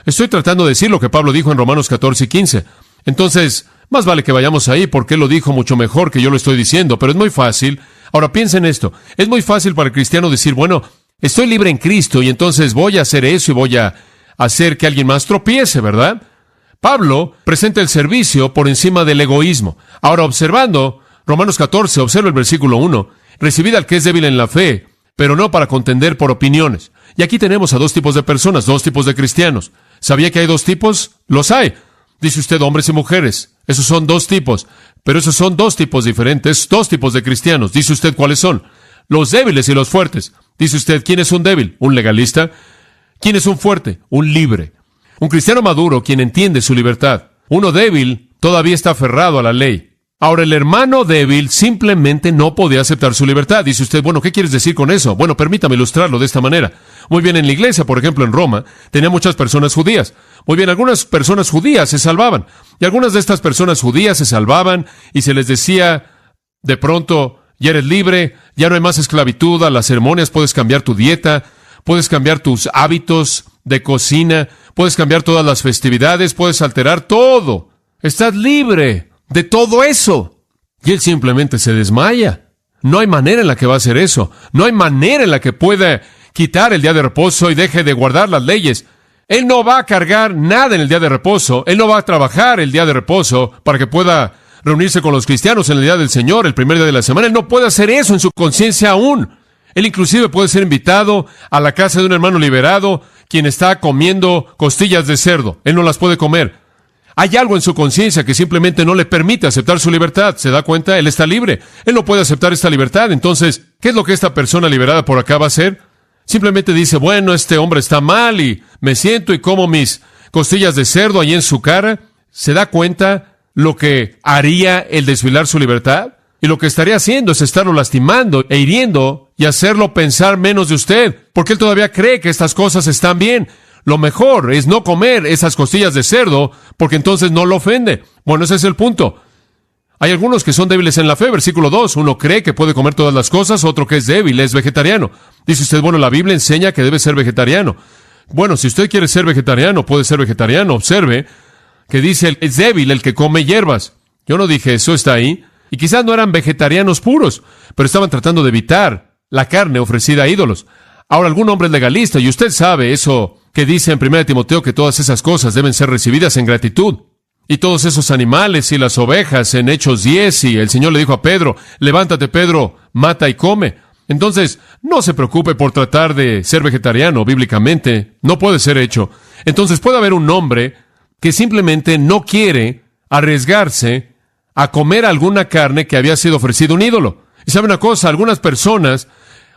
Estoy tratando de decir lo que Pablo dijo en Romanos 14 y 15. Entonces, más vale que vayamos ahí, porque él lo dijo mucho mejor que yo lo estoy diciendo, pero es muy fácil. Ahora piensen esto, es muy fácil para el cristiano decir, bueno, estoy libre en Cristo y entonces voy a hacer eso y voy a hacer que alguien más tropiece, ¿verdad? Pablo presenta el servicio por encima del egoísmo. Ahora, observando Romanos 14, observa el versículo 1. Recibid al que es débil en la fe, pero no para contender por opiniones. Y aquí tenemos a dos tipos de personas, dos tipos de cristianos. ¿Sabía que hay dos tipos? Los hay. Dice usted hombres y mujeres. Esos son dos tipos. Pero esos son dos tipos diferentes, dos tipos de cristianos. Dice usted cuáles son. Los débiles y los fuertes. Dice usted, ¿quién es un débil? ¿Un legalista? ¿Quién es un fuerte? Un libre. Un cristiano maduro, quien entiende su libertad. Uno débil todavía está aferrado a la ley. Ahora, el hermano débil simplemente no podía aceptar su libertad. Dice usted, bueno, ¿qué quieres decir con eso? Bueno, permítame ilustrarlo de esta manera. Muy bien, en la iglesia, por ejemplo, en Roma, tenía muchas personas judías. Muy bien, algunas personas judías se salvaban. Y algunas de estas personas judías se salvaban y se les decía, de pronto, ya eres libre, ya no hay más esclavitud a las ceremonias, puedes cambiar tu dieta, puedes cambiar tus hábitos de cocina, puedes cambiar todas las festividades, puedes alterar todo. Estás libre de todo eso. Y él simplemente se desmaya. No hay manera en la que va a hacer eso. No hay manera en la que pueda quitar el día de reposo y deje de guardar las leyes. Él no va a cargar nada en el día de reposo. Él no va a trabajar el día de reposo para que pueda reunirse con los cristianos en el día del Señor, el primer día de la semana. Él no puede hacer eso en su conciencia aún. Él inclusive puede ser invitado a la casa de un hermano liberado, quien está comiendo costillas de cerdo. Él no las puede comer. Hay algo en su conciencia que simplemente no le permite aceptar su libertad. ¿Se da cuenta? Él está libre. Él no puede aceptar esta libertad. Entonces, ¿qué es lo que esta persona liberada por acá va a hacer? Simplemente dice, bueno, este hombre está mal y me siento y como mis costillas de cerdo ahí en su cara. ¿Se da cuenta lo que haría el desfilar su libertad? Y lo que estaría haciendo es estarlo lastimando e hiriendo y hacerlo pensar menos de usted, porque él todavía cree que estas cosas están bien. Lo mejor es no comer esas costillas de cerdo, porque entonces no lo ofende. Bueno, ese es el punto. Hay algunos que son débiles en la fe, versículo 2. Uno cree que puede comer todas las cosas, otro que es débil, es vegetariano. Dice usted, bueno, la Biblia enseña que debe ser vegetariano. Bueno, si usted quiere ser vegetariano, puede ser vegetariano. Observe que dice, es débil el que come hierbas. Yo no dije eso, está ahí. Y quizás no eran vegetarianos puros, pero estaban tratando de evitar la carne ofrecida a ídolos. Ahora, algún hombre es legalista, y usted sabe eso que dice en 1 Timoteo, que todas esas cosas deben ser recibidas en gratitud. Y todos esos animales y las ovejas en Hechos 10, y el Señor le dijo a Pedro, levántate Pedro, mata y come. Entonces, no se preocupe por tratar de ser vegetariano bíblicamente, no puede ser hecho. Entonces puede haber un hombre que simplemente no quiere arriesgarse a comer alguna carne que había sido ofrecida a un ídolo. Y sabe una cosa, algunas personas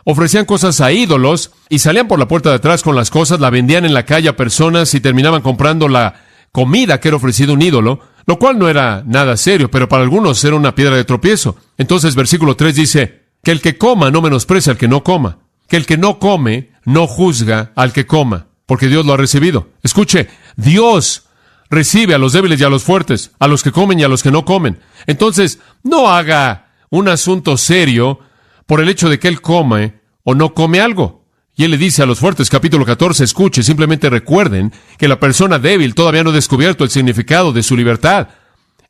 ofrecían cosas a ídolos y salían por la puerta de atrás con las cosas, la vendían en la calle a personas y terminaban comprando la comida que era ofrecida a un ídolo, lo cual no era nada serio, pero para algunos era una piedra de tropiezo. Entonces, versículo 3 dice, que el que coma no menosprecia al que no coma, que el que no come no juzga al que coma, porque Dios lo ha recibido. Escuche, Dios recibe a los débiles y a los fuertes, a los que comen y a los que no comen. Entonces, no haga un asunto serio por el hecho de que él come o no come algo. Y él le dice a los fuertes, capítulo 14, escuche, simplemente recuerden que la persona débil todavía no ha descubierto el significado de su libertad.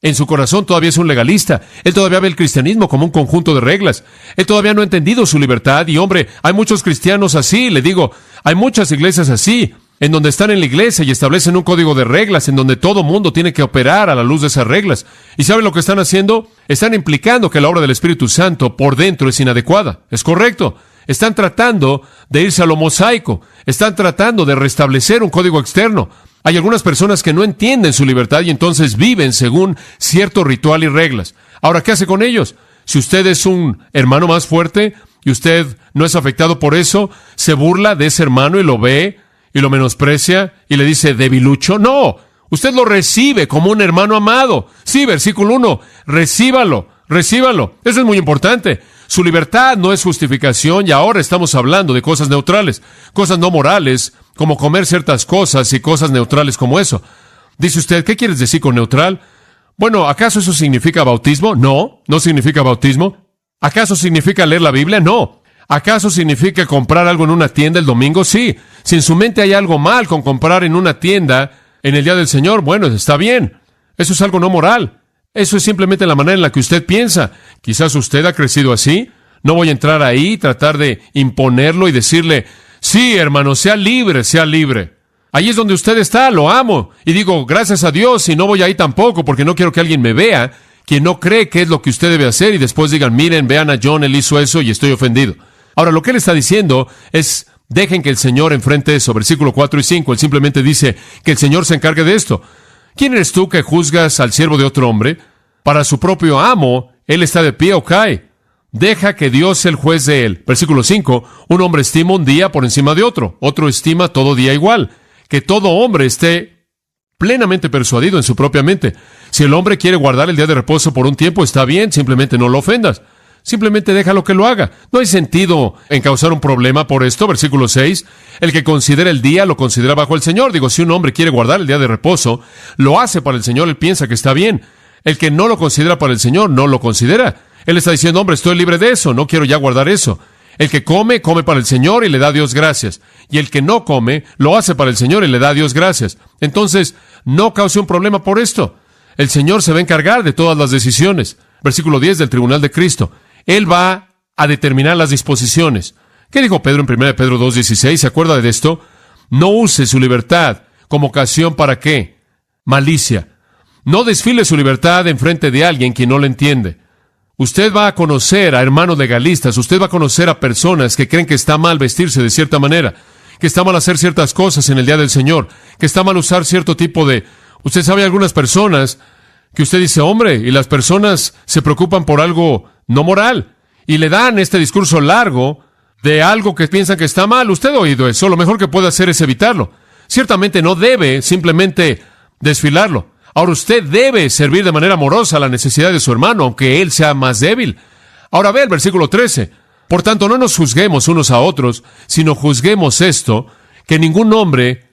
En su corazón todavía es un legalista. Él todavía ve el cristianismo como un conjunto de reglas. Él todavía no ha entendido su libertad. Y hombre, hay muchos cristianos así, le digo, hay muchas iglesias así, en donde están en la iglesia y establecen un código de reglas, en donde todo mundo tiene que operar a la luz de esas reglas. ¿Y saben lo que están haciendo? Están implicando que la obra del Espíritu Santo por dentro es inadecuada. Es correcto. Están tratando de irse a lo mosaico. Están tratando de restablecer un código externo. Hay algunas personas que no entienden su libertad y entonces viven según cierto ritual y reglas. Ahora, ¿qué hace con ellos? Si usted es un hermano más fuerte y usted no es afectado por eso, se burla de ese hermano y lo ve y lo menosprecia y le dice debilucho. No, usted lo recibe como un hermano amado. Sí, versículo 1, recíbalo Recíbalo. Eso es muy importante. Su libertad no es justificación y ahora estamos hablando de cosas neutrales, cosas no morales, como comer ciertas cosas y cosas neutrales como eso. Dice usted, ¿qué quieres decir con neutral? Bueno, ¿acaso eso significa bautismo? No, no significa bautismo. ¿Acaso significa leer la Biblia? No. ¿Acaso significa comprar algo en una tienda el domingo? Sí. Si en su mente hay algo mal con comprar en una tienda en el día del Señor, bueno, está bien. Eso es algo no moral. Eso es simplemente la manera en la que usted piensa. Quizás usted ha crecido así. No voy a entrar ahí y tratar de imponerlo y decirle, sí, hermano, sea libre, sea libre. Ahí es donde usted está, lo amo. Y digo, gracias a Dios, y no voy ahí tampoco, porque no quiero que alguien me vea, quien no cree que es lo que usted debe hacer, y después digan, miren, vean a John, él hizo eso, y estoy ofendido. Ahora, lo que él está diciendo es, dejen que el Señor enfrente eso. Versículo 4 y 5, él simplemente dice que el Señor se encargue de esto. ¿Quién eres tú que juzgas al siervo de otro hombre? Para su propio amo, él está de pie o cae. Deja que Dios sea el juez de él. Versículo 5, un hombre estima un día por encima de otro, otro estima todo día igual. Que todo hombre esté plenamente persuadido en su propia mente. Si el hombre quiere guardar el día de reposo por un tiempo, está bien, simplemente no lo ofendas. Simplemente déjalo que lo haga. No hay sentido en causar un problema por esto. Versículo 6, el que considera el día lo considera bajo el Señor. Digo, si un hombre quiere guardar el día de reposo, lo hace para el Señor, él piensa que está bien. El que no lo considera para el Señor, no lo considera. Él está diciendo, hombre, estoy libre de eso, no quiero ya guardar eso. El que come, come para el Señor y le da a Dios gracias. Y el que no come, lo hace para el Señor y le da a Dios gracias. Entonces, no cause un problema por esto. El Señor se va a encargar de todas las decisiones. Versículo 10 del Tribunal de Cristo. Él va a determinar las disposiciones. ¿Qué dijo Pedro en 1 Pedro 2:16? ¿Se acuerda de esto? No use su libertad como ocasión para ¿qué? Malicia. No desfile su libertad en frente de alguien que no lo entiende. Usted va a conocer a hermanos legalistas, usted va a conocer a personas que creen que está mal vestirse de cierta manera, que está mal hacer ciertas cosas en el día del Señor, que está mal usar cierto tipo de... Usted sabe algunas personas que usted dice, hombre, y las personas se preocupan por algo no moral, y le dan este discurso largo de algo que piensan que está mal. Usted ha oído eso, lo mejor que puede hacer es evitarlo. Ciertamente no debe simplemente desfilarlo. Ahora usted debe servir de manera amorosa a la necesidad de su hermano, aunque él sea más débil. Ahora ve el versículo 13. Por tanto, no nos juzguemos unos a otros, sino juzguemos esto, que ningún hombre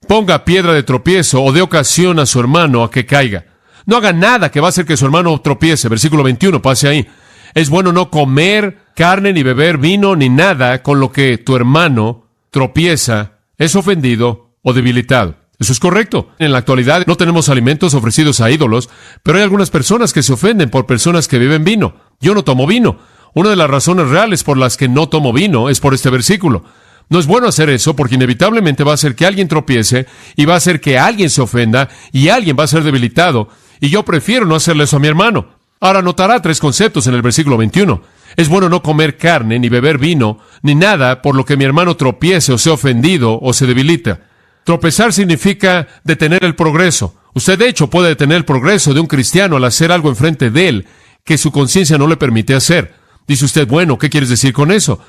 ponga piedra de tropiezo o dé ocasión a su hermano a que caiga. No haga nada que va a hacer que su hermano tropiece. Versículo 21, pase ahí. Es bueno no comer carne, ni beber vino, ni nada con lo que tu hermano tropieza, es ofendido o debilitado. Eso es correcto. En la actualidad no tenemos alimentos ofrecidos a ídolos, pero hay algunas personas que se ofenden por personas que beben vino. Yo no tomo vino. Una de las razones reales por las que no tomo vino es por este versículo. No es bueno hacer eso porque inevitablemente va a hacer que alguien tropiece y va a hacer que alguien se ofenda y alguien va a ser debilitado. Y yo prefiero no hacerle eso a mi hermano. Ahora notará 3 conceptos en el versículo 21. Es bueno no comer carne, ni beber vino, ni nada por lo que mi hermano tropiece o sea ofendido o se debilita. Tropezar significa detener el progreso. Usted, de hecho, puede detener el progreso de un cristiano al hacer algo enfrente de él que su conciencia no le permite hacer. Dice usted, bueno, ¿qué quieres decir con eso?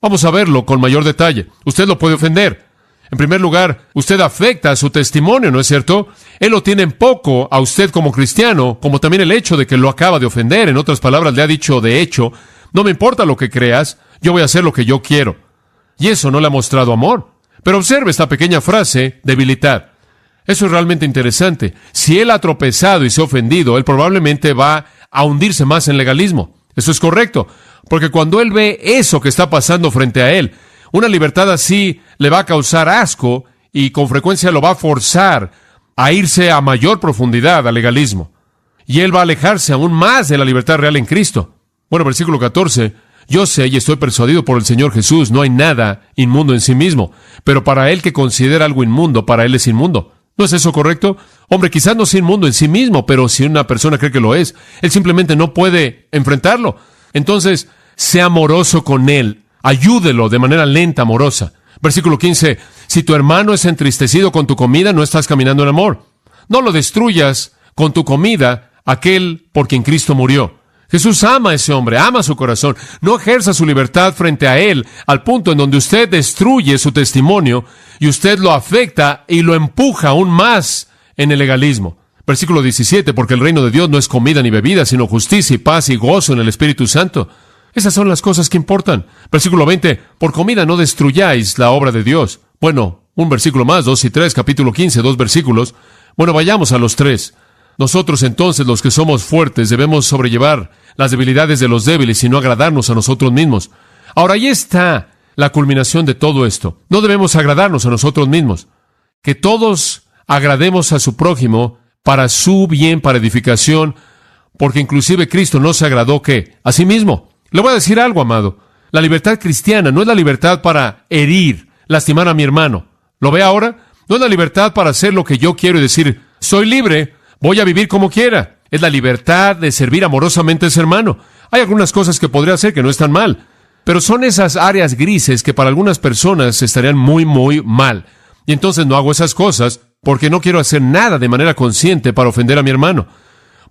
Vamos a verlo con mayor detalle. Usted lo puede ofender. En primer lugar, usted afecta a su testimonio, ¿no es cierto? Él lo tiene en poco a usted como cristiano, como también el hecho de que lo acaba de ofender. En otras palabras, le ha dicho, de hecho, no me importa lo que creas, yo voy a hacer lo que yo quiero. Y eso no le ha mostrado amor. Pero observe esta pequeña frase, debilidad. Eso es realmente interesante. Si él ha tropezado y se ha ofendido, él probablemente va a hundirse más en legalismo. Eso es correcto, porque cuando él ve eso que está pasando frente a él, una libertad así le va a causar asco y con frecuencia lo va a forzar a irse a mayor profundidad al legalismo. Y él va a alejarse aún más de la libertad real en Cristo. Bueno, versículo 14... Yo sé y estoy persuadido por el Señor Jesús, no hay nada inmundo en sí mismo, pero para él que considera algo inmundo, para él es inmundo. ¿No es eso correcto? Hombre, quizás no sea inmundo en sí mismo, pero si una persona cree que lo es, él simplemente no puede enfrentarlo. Entonces, sea amoroso con él, ayúdelo de manera lenta, amorosa. Versículo 15, si tu hermano es entristecido con tu comida, no estás caminando en amor. No lo destruyas con tu comida, aquel por quien Cristo murió. Jesús ama a ese hombre, ama su corazón. No ejerza su libertad frente a él al punto en donde usted destruye su testimonio y usted lo afecta y lo empuja aún más en el legalismo. Versículo 17, porque el reino de Dios no es comida ni bebida, sino justicia y paz y gozo en el Espíritu Santo. Esas son las cosas que importan. Versículo 20, por comida no destruyáis la obra de Dios. Bueno, un versículo más, 2 y 3, capítulo 15, 2 versículos. Bueno, vayamos a los 3. Nosotros entonces, los que somos fuertes, debemos sobrellevar las debilidades de los débiles y no agradarnos a nosotros mismos. Ahora, ahí está la culminación de todo esto. No debemos agradarnos a nosotros mismos. Que todos agrademos a su prójimo para su bien, para edificación, porque inclusive Cristo no se agradó, ¿qué? A sí mismo. Le voy a decir algo, amado. La libertad cristiana no es la libertad para herir, lastimar a mi hermano. ¿Lo ve ahora? No es la libertad para hacer lo que yo quiero y decir, soy libre, voy a vivir como quiera. Es la libertad de servir amorosamente a ese hermano. Hay algunas cosas que podría hacer que no están mal, pero son esas áreas grises que para algunas personas estarían muy, muy mal. Y entonces no hago esas cosas porque no quiero hacer nada de manera consciente para ofender a mi hermano.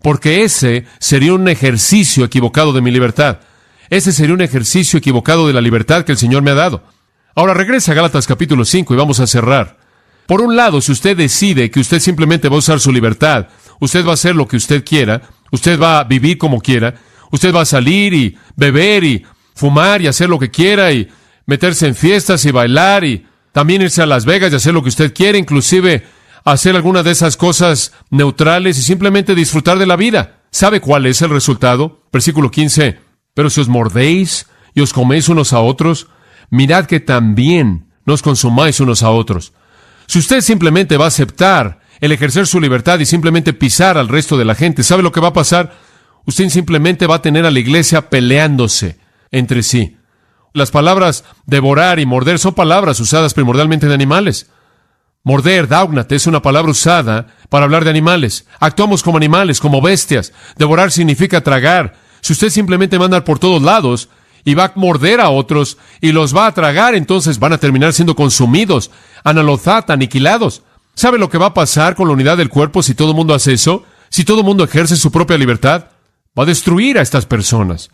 Porque ese sería un ejercicio equivocado de mi libertad. Ese sería un ejercicio equivocado de la libertad que el Señor me ha dado. Ahora regresa a Gálatas capítulo 5 y vamos a cerrar. Por un lado, si usted decide que usted simplemente va a usar su libertad, usted va a hacer lo que usted quiera, usted va a vivir como quiera, usted va a salir y beber y fumar y hacer lo que quiera y meterse en fiestas y bailar y también irse a Las Vegas y hacer lo que usted quiere, inclusive hacer alguna de esas cosas neutrales y simplemente disfrutar de la vida. ¿Sabe cuál es el resultado? Versículo 15. Pero si os mordéis y os coméis unos a otros, mirad que también no os consumáis unos a otros. Si usted simplemente va a aceptar el ejercer su libertad y simplemente pisar al resto de la gente, ¿sabe lo que va a pasar? Usted simplemente va a tener a la iglesia peleándose entre sí. Las palabras devorar y morder son palabras usadas primordialmente de animales. Morder, daugnate, es una palabra usada para hablar de animales. Actuamos como animales, como bestias. Devorar significa tragar. Si usted simplemente va a andar por todos lados y va a morder a otros y los va a tragar, entonces van a terminar siendo consumidos, analozat, aniquilados. ¿Sabe lo que va a pasar con la unidad del cuerpo si todo el mundo hace eso? Si todo el mundo ejerce su propia libertad, va a destruir a estas personas.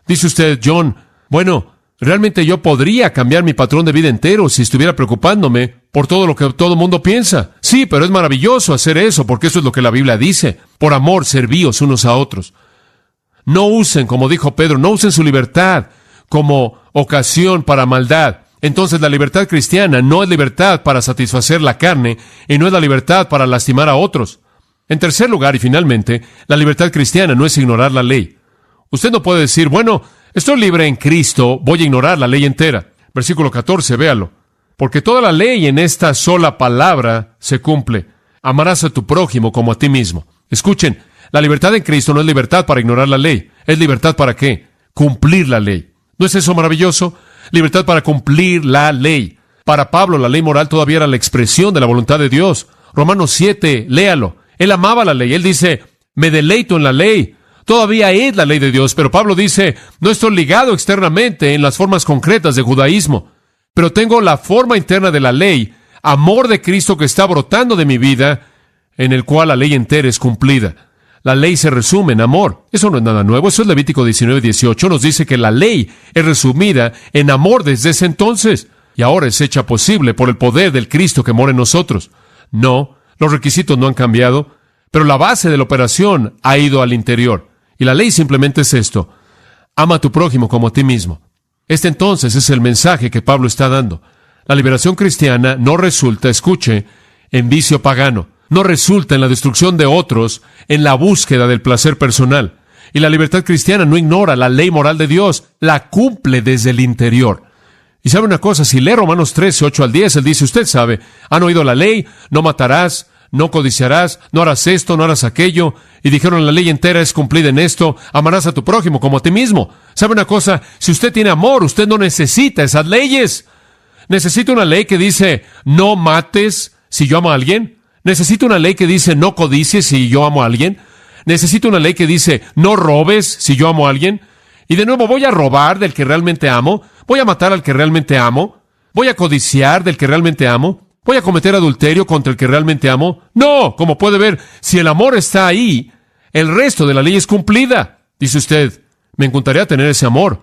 Dice usted, John, bueno, realmente yo podría cambiar mi patrón de vida entero si estuviera preocupándome por todo lo que todo el mundo piensa. Sí, pero es maravilloso hacer eso, porque eso es lo que la Biblia dice. Por amor, servíos unos a otros. No usen, como dijo Pedro, no usen su libertad como ocasión para maldad. Entonces la libertad cristiana no es libertad para satisfacer la carne y no es la libertad para lastimar a otros. En tercer lugar, y finalmente, la libertad cristiana no es ignorar la ley. Usted no puede decir, bueno, estoy libre en Cristo, voy a ignorar la ley entera. Versículo 14, véalo. Porque toda la ley en esta sola palabra se cumple. Amarás a tu prójimo como a ti mismo. Escuchen, la libertad en Cristo no es libertad para ignorar la ley. ¿Es libertad para qué? Cumplir la ley. ¿No es eso maravilloso? Libertad para cumplir la ley. Para Pablo, la ley moral todavía era la expresión de la voluntad de Dios. Romanos 7, léalo. Él amaba la ley. Él dice, me deleito en la ley. Todavía es la ley de Dios, pero Pablo dice, no estoy ligado externamente en las formas concretas de judaísmo, pero tengo la forma interna de la ley, amor de Cristo que está brotando de mi vida, en el cual la ley entera es cumplida. La ley se resume en amor. Eso no es nada nuevo. Eso es Levítico 19:18. Nos dice que la ley es resumida en amor desde ese entonces. Y ahora es hecha posible por el poder del Cristo que mora en nosotros. No, los requisitos no han cambiado, pero la base de la operación ha ido al interior. Y la ley simplemente es esto. Ama a tu prójimo como a ti mismo. Este entonces es el mensaje que Pablo está dando. La liberación cristiana no resulta, escuche, en vicio pagano. No resulta en la destrucción de otros, en la búsqueda del placer personal. Y la libertad cristiana no ignora la ley moral de Dios, la cumple desde el interior. Y sabe una cosa, si lee Romanos 13, 8 al 10, él dice, usted sabe, han oído la ley, no matarás, no codiciarás, no harás esto, no harás aquello, y dijeron la ley entera es cumplida en esto, amarás a tu prójimo como a ti mismo. ¿Sabe una cosa? Si usted tiene amor, usted no necesita esas leyes. ¿Necesita una ley que dice no mates si yo amo a alguien? ¿Necesito una ley que dice no codicies si yo amo a alguien? ¿Necesito una ley que dice no robes si yo amo a alguien? Y de nuevo, ¿voy a robar del que realmente amo? ¿Voy a matar al que realmente amo? ¿Voy a codiciar del que realmente amo? ¿Voy a cometer adulterio contra el que realmente amo? No, como puede ver, si el amor está ahí, el resto de la ley es cumplida. Dice usted, me encantaría tener ese amor.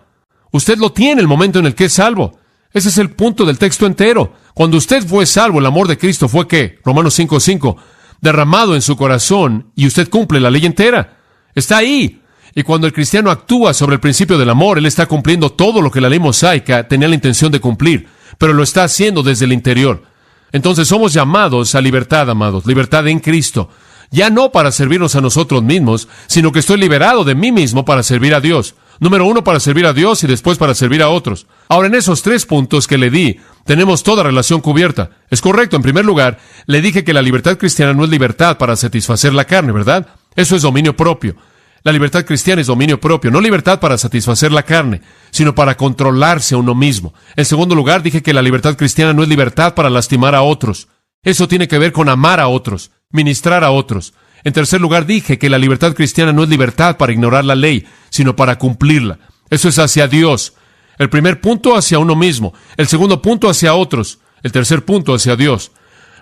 Usted lo tiene el momento en el que es salvo. Ese es el punto del texto entero. Cuando usted fue salvo, el amor de Cristo fue ¿qué? Romanos 5:5. derramado en su corazón y usted cumple la ley entera. Está ahí. Y cuando el cristiano actúa sobre el principio del amor, él está cumpliendo todo lo que la ley mosaica tenía la intención de cumplir, pero lo está haciendo desde el interior. Entonces somos llamados a libertad, amados, libertad en Cristo. Ya no para servirnos a nosotros mismos, sino que estoy liberado de mí mismo para servir a Dios. Número 1, para servir a Dios y después para servir a otros. Ahora, en esos 3 puntos que le di, tenemos toda relación cubierta. Es correcto. En primer lugar, le dije que la libertad cristiana no es libertad para satisfacer la carne, ¿verdad? Eso es dominio propio. La libertad cristiana es dominio propio, no libertad para satisfacer la carne, sino para controlarse a uno mismo. En segundo lugar, dije que la libertad cristiana no es libertad para lastimar a otros. Eso tiene que ver con amar a otros, ministrar a otros. En tercer lugar, dije que la libertad cristiana no es libertad para ignorar la ley, sino para cumplirla. Eso es hacia Dios. El primer punto hacia uno mismo, el segundo punto hacia otros, el tercer punto hacia Dios.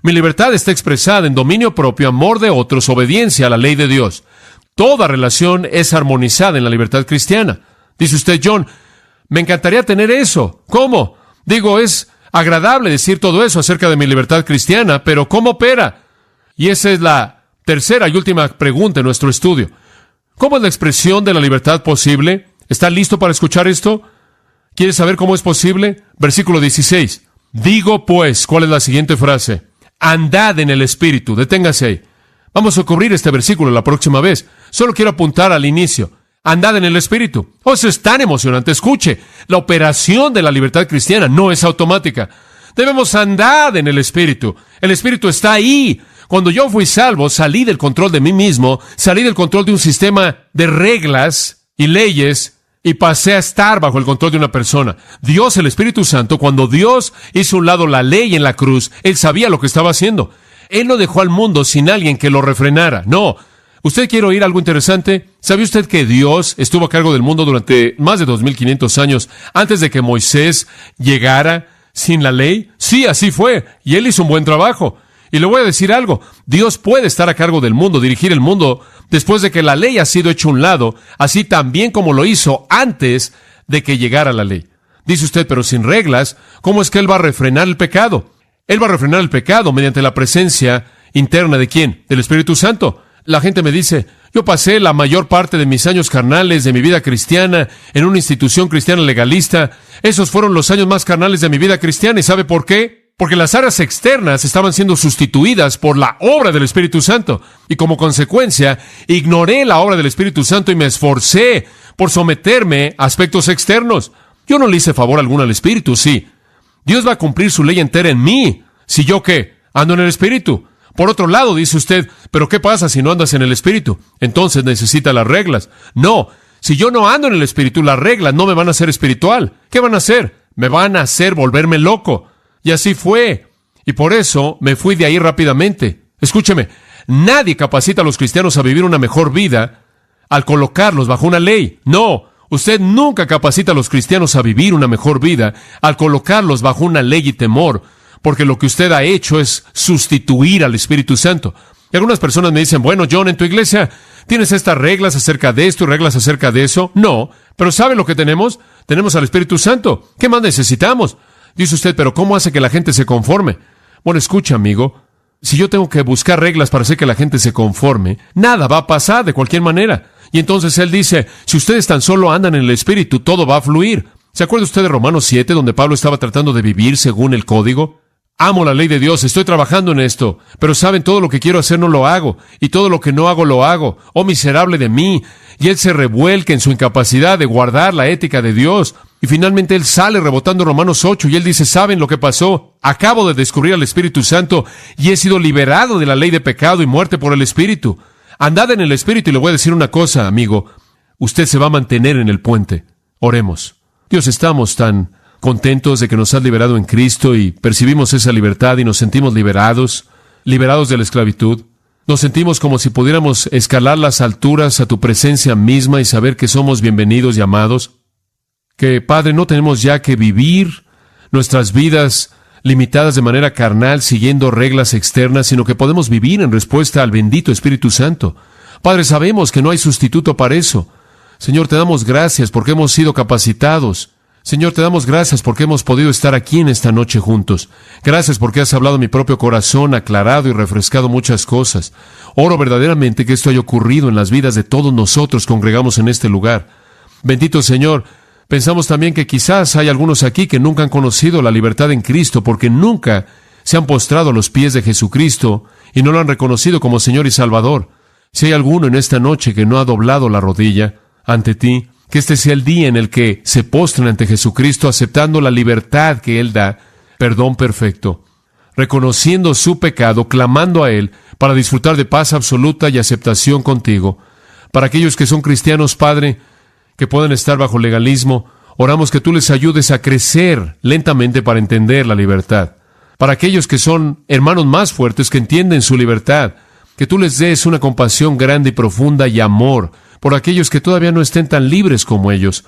Mi libertad está expresada en dominio propio, amor de otros, obediencia a la ley de Dios. Toda relación es armonizada en la libertad cristiana. Dice usted, John, me encantaría tener eso. ¿Cómo? Digo, es agradable decir todo eso acerca de mi libertad cristiana, pero ¿cómo opera? Y esa es la tercera y última pregunta en nuestro estudio. ¿Cómo es la expresión de la libertad posible? ¿Está listo para escuchar esto? ¿Quiere saber cómo es posible? Versículo 16. Digo pues, ¿cuál es la siguiente frase? Andad en el Espíritu. Deténgase ahí. Vamos a cubrir este versículo la próxima vez. Solo quiero apuntar al inicio. Andad en el Espíritu. Oh, eso es tan emocionante. Escuche, la operación de la libertad cristiana no es automática. Debemos andar en el Espíritu. El Espíritu está ahí. Cuando yo fui salvo, salí del control de mí mismo, salí del control de un sistema de reglas y leyes y pasé a estar bajo el control de una persona. Dios, el Espíritu Santo, cuando Dios hizo a un lado la ley en la cruz, Él sabía lo que estaba haciendo. Él no dejó al mundo sin alguien que lo refrenara. No. ¿Usted quiere oír algo interesante? ¿Sabe usted que Dios estuvo a cargo del mundo durante más de 2500 años antes de que Moisés llegara sin la ley? Sí, así fue. Y Él hizo un buen trabajo. Y le voy a decir algo. Dios puede estar a cargo del mundo, dirigir el mundo, después de que la ley ha sido hecha a un lado, así también como lo hizo antes de que llegara la ley. Dice usted, pero sin reglas, ¿cómo es que Él va a refrenar el pecado? Él va a refrenar el pecado mediante la presencia interna ¿de quién? Del Espíritu Santo. La gente me dice, yo pasé la mayor parte de mis años carnales, de mi vida cristiana, en una institución cristiana legalista. Esos fueron los años más carnales de mi vida cristiana. ¿Y sabe por qué? Porque las áreas externas estaban siendo sustituidas por la obra del Espíritu Santo. Y como consecuencia, ignoré la obra del Espíritu Santo y me esforcé por someterme a aspectos externos. Yo no le hice favor alguno al Espíritu, sí. Dios va a cumplir su ley entera en mí. ¿Si yo qué? Ando en el Espíritu. Por otro lado, dice usted, ¿pero qué pasa si no andas en el Espíritu? Entonces necesita las reglas. No, si yo no ando en el Espíritu, las reglas no me van a hacer espiritual. ¿Qué van a hacer? Me van a hacer volverme loco. Y así fue. Y por eso me fui de ahí rápidamente. Escúcheme, nadie capacita a los cristianos a vivir una mejor vida al colocarlos bajo una ley. No, usted nunca capacita a los cristianos a vivir una mejor vida al colocarlos bajo una ley y temor, porque lo que usted ha hecho es sustituir al Espíritu Santo. Y algunas personas me dicen, bueno, John, en tu iglesia tienes estas reglas acerca de esto y reglas acerca de eso. No, pero ¿sabe lo que tenemos? Tenemos al Espíritu Santo. ¿Qué más necesitamos? Dice usted, pero ¿cómo hace que la gente se conforme? Bueno, escucha, amigo, si yo tengo que buscar reglas para hacer que la gente se conforme, nada va a pasar de cualquier manera. Y entonces él dice, si ustedes tan solo andan en el Espíritu, todo va a fluir. ¿Se acuerda usted de Romanos 7, donde Pablo estaba tratando de vivir según el código? Amo la ley de Dios, estoy trabajando en esto, pero saben, todo lo que quiero hacer no lo hago, y todo lo que no hago lo hago. Oh, miserable de mí. Y él se revuelca en su incapacidad de guardar la ética de Dios. Y finalmente él sale rebotando Romanos 8, y él dice, ¿saben lo que pasó? Acabo de descubrir al Espíritu Santo, y he sido liberado de la ley de pecado y muerte por el Espíritu. Andad en el Espíritu, y le voy a decir una cosa, amigo. Usted se va a mantener en el puente. Oremos. Dios, estamos tan contentos de que nos has liberado en Cristo y percibimos esa libertad y nos sentimos liberados de la esclavitud. Nos sentimos como si pudiéramos escalar las alturas a tu presencia misma y saber que somos bienvenidos y amados. Que, Padre, no tenemos ya que vivir nuestras vidas limitadas de manera carnal siguiendo reglas externas, sino que podemos vivir en respuesta al bendito Espíritu Santo. Padre, sabemos que no hay sustituto para eso. Señor, te damos gracias porque hemos sido capacitados. Señor, te damos gracias porque hemos podido estar aquí en esta noche juntos. Gracias porque has hablado a mi propio corazón, aclarado y refrescado muchas cosas. Oro verdaderamente que esto haya ocurrido en las vidas de todos nosotros que congregamos en este lugar. Bendito Señor, pensamos también que quizás hay algunos aquí que nunca han conocido la libertad en Cristo porque nunca se han postrado a los pies de Jesucristo y no lo han reconocido como Señor y Salvador. Si hay alguno en esta noche que no ha doblado la rodilla ante ti, que este sea el día en el que se postren ante Jesucristo aceptando la libertad que Él da, perdón perfecto, reconociendo su pecado, clamando a Él para disfrutar de paz absoluta y aceptación contigo. Para aquellos que son cristianos, Padre, que pueden estar bajo legalismo, oramos que tú les ayudes a crecer lentamente para entender la libertad. Para aquellos que son hermanos más fuertes que entienden su libertad, que tú les des una compasión grande y profunda y amor por aquellos que todavía no estén tan libres como ellos,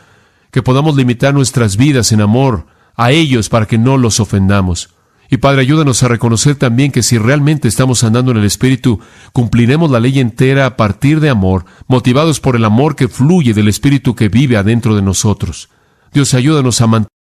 que podamos limitar nuestras vidas en amor a ellos para que no los ofendamos. Y Padre, ayúdanos a reconocer también que si realmente estamos andando en el Espíritu, cumpliremos la ley entera a partir de amor, motivados por el amor que fluye del Espíritu que vive adentro de nosotros. Dios, ayúdanos a mantener